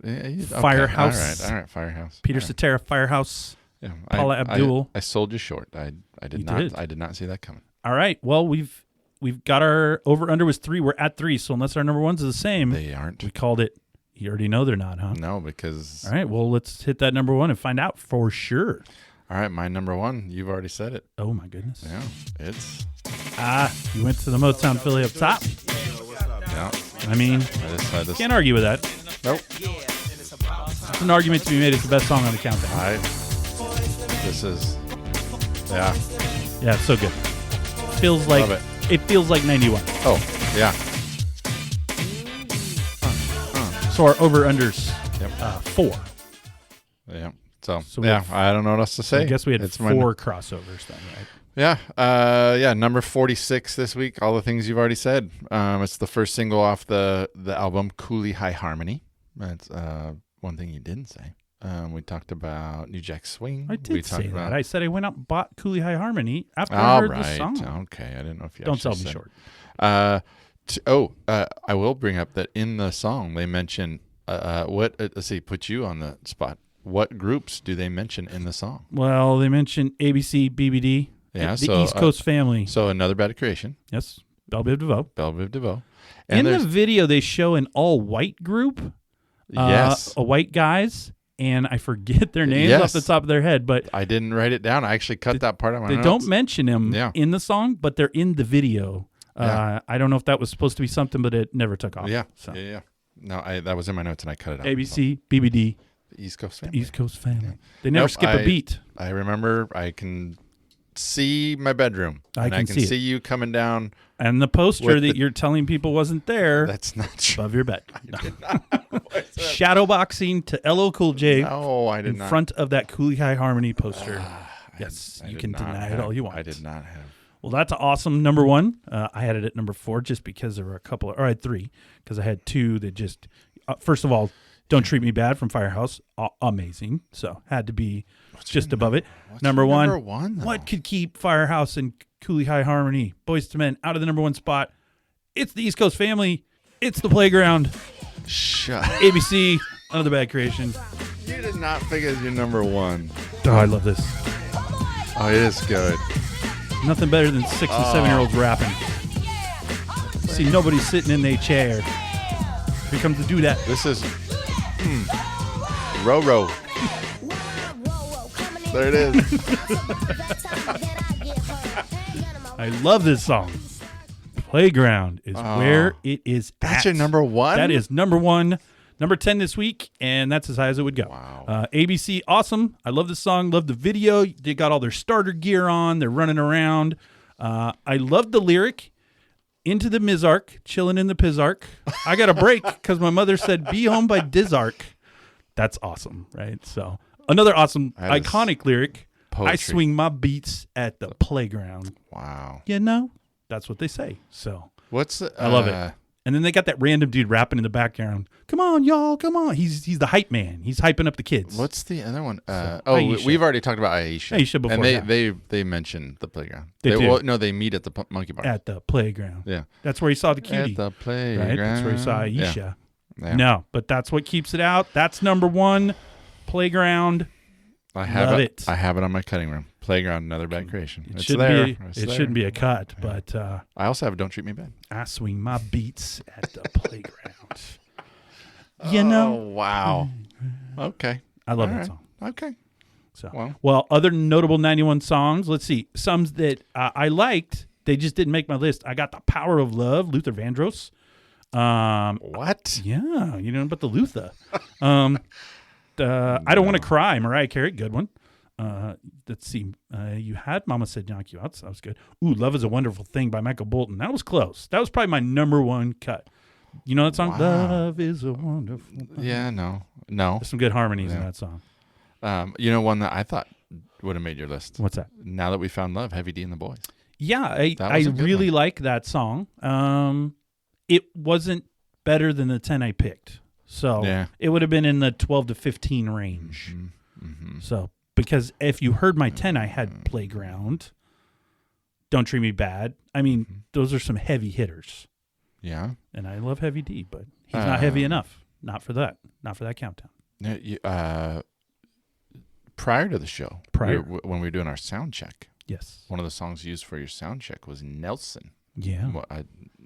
[SPEAKER 1] Firehouse.
[SPEAKER 2] All right, Firehouse.
[SPEAKER 1] Peter
[SPEAKER 2] All right.
[SPEAKER 1] Cetera, Firehouse.
[SPEAKER 2] Yeah,
[SPEAKER 1] Paula Abdul.
[SPEAKER 2] I sold you short. I did
[SPEAKER 1] You
[SPEAKER 2] not.
[SPEAKER 1] did.
[SPEAKER 2] I did not see that coming.
[SPEAKER 1] All right. Well, we've got our over under was 3. We're at 3. So unless our number ones are the same,
[SPEAKER 2] They aren't.
[SPEAKER 1] we called it. You already know they're not, huh?
[SPEAKER 2] No, because
[SPEAKER 1] All right. Well, let's hit that number 1 and find out for sure.
[SPEAKER 2] all right, my number 1. You've already said it.
[SPEAKER 1] Oh my goodness.
[SPEAKER 2] Yeah, it's
[SPEAKER 1] You went to the Motown Philly up top.
[SPEAKER 2] yeah.
[SPEAKER 1] I mean,
[SPEAKER 2] I just
[SPEAKER 1] can't argue with that.
[SPEAKER 2] nope.
[SPEAKER 1] It's an argument to be made. It's the best song on the countdown.
[SPEAKER 2] This is Yeah.
[SPEAKER 1] Yeah, so good. Feels like
[SPEAKER 2] Love
[SPEAKER 1] it feels like 91.
[SPEAKER 2] Oh, yeah.
[SPEAKER 1] So our over-unders,
[SPEAKER 2] Yep.
[SPEAKER 1] 4.
[SPEAKER 2] Yeah. So
[SPEAKER 1] we
[SPEAKER 2] yeah,
[SPEAKER 1] have-
[SPEAKER 2] I don't know what else to say.
[SPEAKER 1] I guess we had
[SPEAKER 2] It's
[SPEAKER 1] 4 crossovers then, right?
[SPEAKER 2] Yeah. Number 46 this week. All the things you've already said. It's the first single off the album, Cooley High Harmony. That's one thing you didn't say. We talked about New Jack Swing.
[SPEAKER 1] I did say that. I said I went out and bought Cooley High Harmony after I heard the song.
[SPEAKER 2] Okay. I didn't know if you
[SPEAKER 1] Don't sell
[SPEAKER 2] actually
[SPEAKER 1] me
[SPEAKER 2] said.
[SPEAKER 1] short.
[SPEAKER 2] I will bring up that in the song they mention let's see, put you on the spot. What groups do they mention in the song?
[SPEAKER 1] Well, they mentioned ABC, BBD, the East Coast Family.
[SPEAKER 2] So Another Bad Creation.
[SPEAKER 1] Yes, Belle Biv DeVoe.
[SPEAKER 2] Belle Biv DeVoe.
[SPEAKER 1] In the video, they show an all-white group.
[SPEAKER 2] Yes.
[SPEAKER 1] White guys, and I forget their names off the top of their head, but
[SPEAKER 2] I didn't write it down. I actually cut that part of my notes.
[SPEAKER 1] They don't mention them in the song, but they're in the video. I don't know if that was supposed to be something, but it never took off.
[SPEAKER 2] Yeah.
[SPEAKER 1] So.
[SPEAKER 2] Yeah. No, that was in my notes, and I cut it out.
[SPEAKER 1] ABC, BBD.
[SPEAKER 2] The East Coast Family.
[SPEAKER 1] East Coast Family. Yeah. They never skip a beat.
[SPEAKER 2] I remember. I can see my bedroom.
[SPEAKER 1] I can see
[SPEAKER 2] you coming down.
[SPEAKER 1] And the poster that you're telling people wasn't there.
[SPEAKER 2] That's not true.
[SPEAKER 1] Above your bed. No. Shadowboxing to LL Cool J.
[SPEAKER 2] No, I did not.
[SPEAKER 1] In front of that Cooley High Harmony poster. Yes, you can deny it all you want.
[SPEAKER 2] I did not have.
[SPEAKER 1] Well, that's awesome. Number 1. I had it at number 4 just because there were a couple. Or I had 3 because I had 2 that just. First of all, Don't Treat Me Bad from Firehouse. Amazing. So had to be just above it. Number 1.
[SPEAKER 2] Number 1.
[SPEAKER 1] What could keep Firehouse and Cooley High Harmony, Boyz II Men, out of the number 1 spot? It's the East Coast Family. It's The Playground.
[SPEAKER 2] Shut.
[SPEAKER 1] ABC. Another Bad Creation.
[SPEAKER 2] You did not pick as your number 1.
[SPEAKER 1] Oh, I love this.
[SPEAKER 2] Oh, it is good.
[SPEAKER 1] Nothing better than 6 and 7-year-olds rapping. See, nobody's sitting in their chair. Here comes the do that.
[SPEAKER 2] This is Roro. There it is.
[SPEAKER 1] I love this song. Playground is where it is at.
[SPEAKER 2] That's your number 1?
[SPEAKER 1] That is number 1. Number 10 this week, and that's as high as it would go.
[SPEAKER 2] Wow.
[SPEAKER 1] ABC, awesome. I love the song. Love the video. They got all their starter gear on. They're running around. I love the lyric. Into the Mizark, chilling in the Pizark. I got a break because my mother said, be home by Dizark. That's awesome, right? So another awesome, iconic lyric.
[SPEAKER 2] Poetry.
[SPEAKER 1] I swing my beats at the playground.
[SPEAKER 2] Wow.
[SPEAKER 1] You know, that's what they say. So
[SPEAKER 2] I
[SPEAKER 1] love it. And then they got that random dude rapping in the background. Come on, y'all, come on. He's the hype man. He's hyping up the kids.
[SPEAKER 2] What's the other one?
[SPEAKER 1] Aisha.
[SPEAKER 2] We've already talked about Aisha.
[SPEAKER 1] Aisha before.
[SPEAKER 2] And they mentioned the playground.
[SPEAKER 1] They do.
[SPEAKER 2] Well, no, they meet at the monkey bar.
[SPEAKER 1] At the playground.
[SPEAKER 2] Yeah.
[SPEAKER 1] That's where he saw the cutie.
[SPEAKER 2] At the playground.
[SPEAKER 1] Right? That's where he saw Aisha.
[SPEAKER 2] Yeah.
[SPEAKER 1] No, but that's what keeps it out. That's number 1. Playground.
[SPEAKER 2] I have
[SPEAKER 1] Love
[SPEAKER 2] it. I have it on my cutting room. Playground, Another Bad Creation.
[SPEAKER 1] It shouldn't be a cut, but
[SPEAKER 2] I also have Don't Treat Me Bad.
[SPEAKER 1] I swing my beats at the playground. You know?
[SPEAKER 2] Wow. Okay.
[SPEAKER 1] I love that song.
[SPEAKER 2] Okay.
[SPEAKER 1] So, well, other notable 91 songs. Let's see. Some that I liked, they just didn't make my list. I got The Power of Love, Luther Vandross.
[SPEAKER 2] What?
[SPEAKER 1] Yeah, you know about the Luther. I Don't Want to Cry, Mariah Carey, good one. Let's see. You had Mama Said Knock You Out, so that was good. Ooh, Love is a Wonderful Thing by Michael Bolton. That was close. That was probably my number 1 cut. You know that song?
[SPEAKER 2] Wow.
[SPEAKER 1] Love is a wonderful thing.
[SPEAKER 2] Yeah, no.
[SPEAKER 1] There's some good harmonies in that song.
[SPEAKER 2] You know one that I thought would have made your list?
[SPEAKER 1] What's that?
[SPEAKER 2] Now That We Found Love, Heavy D and the Boys.
[SPEAKER 1] Yeah, I really like that song. It wasn't better than the 10 I picked. So it would have been in the 12 to 15 range.
[SPEAKER 2] Mm-hmm.
[SPEAKER 1] So because if you heard my 10, I had Playground, Don't Treat Me Bad. I mean, those are some heavy hitters.
[SPEAKER 2] Yeah.
[SPEAKER 1] And I love Heavy D, but he's not heavy enough. Not for that. Not for that countdown.
[SPEAKER 2] Prior to the show, when we were doing our sound check,
[SPEAKER 1] yes,
[SPEAKER 2] one of the songs used for your sound check was Nelson.
[SPEAKER 1] Yeah.
[SPEAKER 2] Well,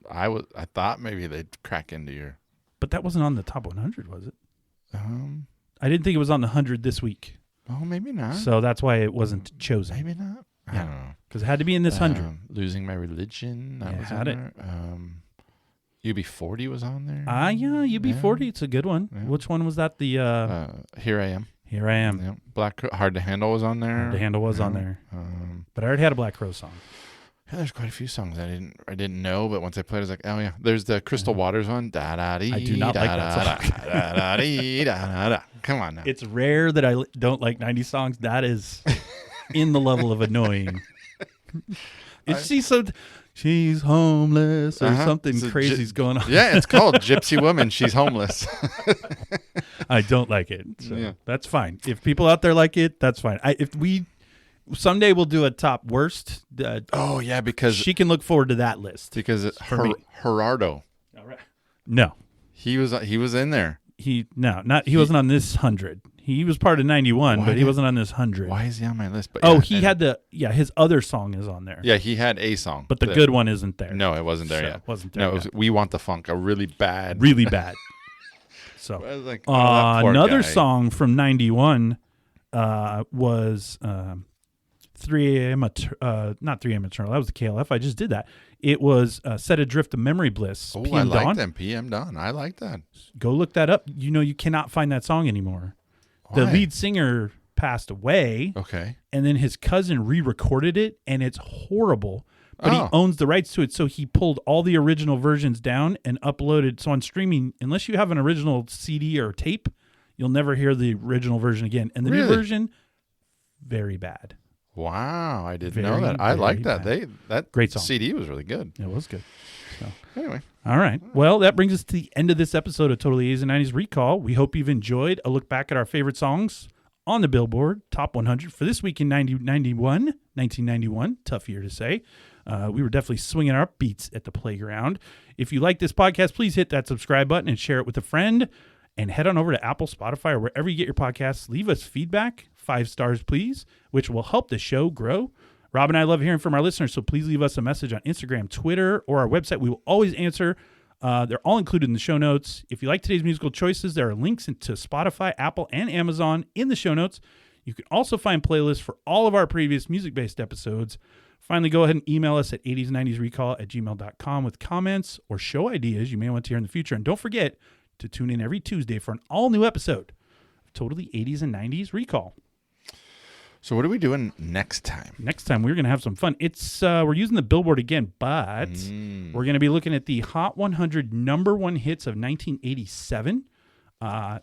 [SPEAKER 2] I thought maybe they'd crack into your.
[SPEAKER 1] But that wasn't on the top 100, was it?
[SPEAKER 2] I
[SPEAKER 1] didn't think it was on the 100 this week.
[SPEAKER 2] Oh, maybe not.
[SPEAKER 1] So that's why it wasn't chosen.
[SPEAKER 2] Maybe not. I don't know.
[SPEAKER 1] Because it had to be in this 100.
[SPEAKER 2] Losing My Religion. That was
[SPEAKER 1] had
[SPEAKER 2] on there. UB40 was on there.
[SPEAKER 1] Yeah, UB40. It's a good one.
[SPEAKER 2] Yeah.
[SPEAKER 1] Which one was that? The
[SPEAKER 2] Here I Am.
[SPEAKER 1] Here I am.
[SPEAKER 2] Yep. Black Crow, Hard to Handle was on there.
[SPEAKER 1] The Handle was on there. But I already had a Black Crow song.
[SPEAKER 2] Yeah, there's quite a few songs I didn't know, but once I played, I was like, oh yeah. There's the Crystal Waters one. Da da dee.
[SPEAKER 1] I do not like that song.
[SPEAKER 2] Da da dee da da da. Come on now.
[SPEAKER 1] It's rare that I don't like 90s songs. That is in the level of annoying. She's homeless or something crazy's going on.
[SPEAKER 2] Yeah, it's called Gypsy Woman. She's homeless.
[SPEAKER 1] I don't like it. So
[SPEAKER 2] Yeah.
[SPEAKER 1] that's fine. If people out there like it, that's fine. Someday we'll do a top worst.
[SPEAKER 2] Oh yeah, because
[SPEAKER 1] she can look forward to that list.
[SPEAKER 2] Because Gerardo.
[SPEAKER 1] All right. No.
[SPEAKER 2] He was in there.
[SPEAKER 1] He wasn't on this 100. He was part of 91, but he wasn't on this 100.
[SPEAKER 2] Why is he on my list? But
[SPEAKER 1] his other song is on there.
[SPEAKER 2] Yeah, he had a song.
[SPEAKER 1] But the good one isn't there.
[SPEAKER 2] No, it wasn't there yet.
[SPEAKER 1] It wasn't there.
[SPEAKER 2] No, it was We Want the Funk, a really bad.
[SPEAKER 1] Really bad. So
[SPEAKER 2] I was like,
[SPEAKER 1] another song from 91 was 3 a.m. Not 3 a.m. Eternal. That was the KLF. I just did that. It was Set Adrift of Memory Bliss.
[SPEAKER 2] Oh,
[SPEAKER 1] PM
[SPEAKER 2] I like
[SPEAKER 1] Dawn.
[SPEAKER 2] them. PM Dawn. I like that.
[SPEAKER 1] Go look that up. You cannot find that song anymore.
[SPEAKER 2] Why?
[SPEAKER 1] The lead singer passed away.
[SPEAKER 2] Okay.
[SPEAKER 1] And then his cousin re-recorded it, and it's horrible. But he
[SPEAKER 2] Oh.
[SPEAKER 1] owns the rights to it, so he pulled all the original versions down and uploaded. So on streaming, unless you have an original CD or tape, you'll never hear the original version again. And the new
[SPEAKER 2] Really?
[SPEAKER 1] version, very bad.
[SPEAKER 2] Wow, I didn't
[SPEAKER 1] Very,
[SPEAKER 2] know that. I like that.
[SPEAKER 1] very
[SPEAKER 2] That
[SPEAKER 1] Great song.
[SPEAKER 2] CD was really good.
[SPEAKER 1] It was good. So.
[SPEAKER 2] Anyway,
[SPEAKER 1] All right. Well, that brings us to the end of this episode of Totally 80s and 90s Recall. We hope you've enjoyed a look back at our favorite songs on the Billboard Top 100 for this week in 1991. Tough year to say. We were definitely swinging our beats at the playground. If you like this podcast, please hit that subscribe button and share it with a friend. And head on over to Apple, Spotify, or wherever you get your podcasts. Leave us feedback, 5 stars, please, which will help the show grow. Rob and I love hearing from our listeners, so please leave us a message on Instagram, Twitter, or our website. We will always answer. They're all included in the show notes. If you like today's musical choices, there are links to Spotify, Apple, and Amazon in the show notes. You can also find playlists for all of our previous music-based episodes. Finally, go ahead and email us at 80s90srecall@gmail.com with comments or show ideas you may want to hear in the future. And don't forget to tune in every Tuesday for an all-new episode of Totally 80s and 90s Recall.
[SPEAKER 2] so what are we doing next time?
[SPEAKER 1] Next time, we're going to have some fun. It's we're using the Billboard again, but we're going to be looking at the Hot 100 number one hits of 1987.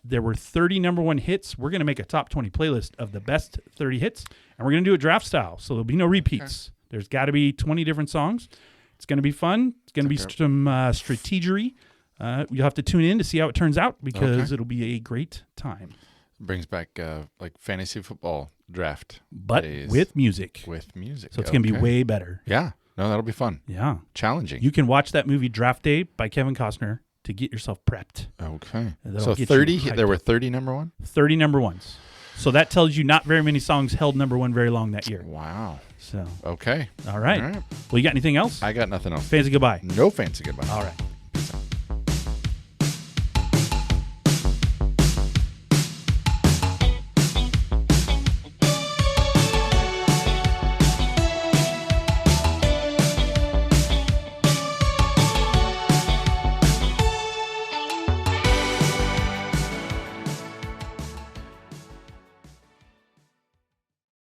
[SPEAKER 1] There were 30 number one hits. We're going to make a top 20 playlist of the best 30 hits, and we're going to do it draft style, so there'll be no repeats. Okay. There's got to be 20 different songs. It's going to be fun. It's going to be some strategery. You'll have to tune in to see how it turns out because it'll be a great time.
[SPEAKER 2] Brings back like fantasy football draft.
[SPEAKER 1] But
[SPEAKER 2] days.
[SPEAKER 1] with music.
[SPEAKER 2] With music.
[SPEAKER 1] So it's going to be way better.
[SPEAKER 2] Yeah. No, that'll be fun.
[SPEAKER 1] Yeah.
[SPEAKER 2] Challenging.
[SPEAKER 1] You can watch that movie Draft Day by Kevin Costner to get yourself prepped.
[SPEAKER 2] Okay. So 30, there were 30 number one?
[SPEAKER 1] 30 number ones. So that tells you not very many songs held number one very long that year.
[SPEAKER 2] Wow.
[SPEAKER 1] So.
[SPEAKER 2] Okay.
[SPEAKER 1] All right. Well, you got anything else?
[SPEAKER 2] I got nothing else.
[SPEAKER 1] Fancy goodbye.
[SPEAKER 2] No fancy goodbye.
[SPEAKER 1] All right.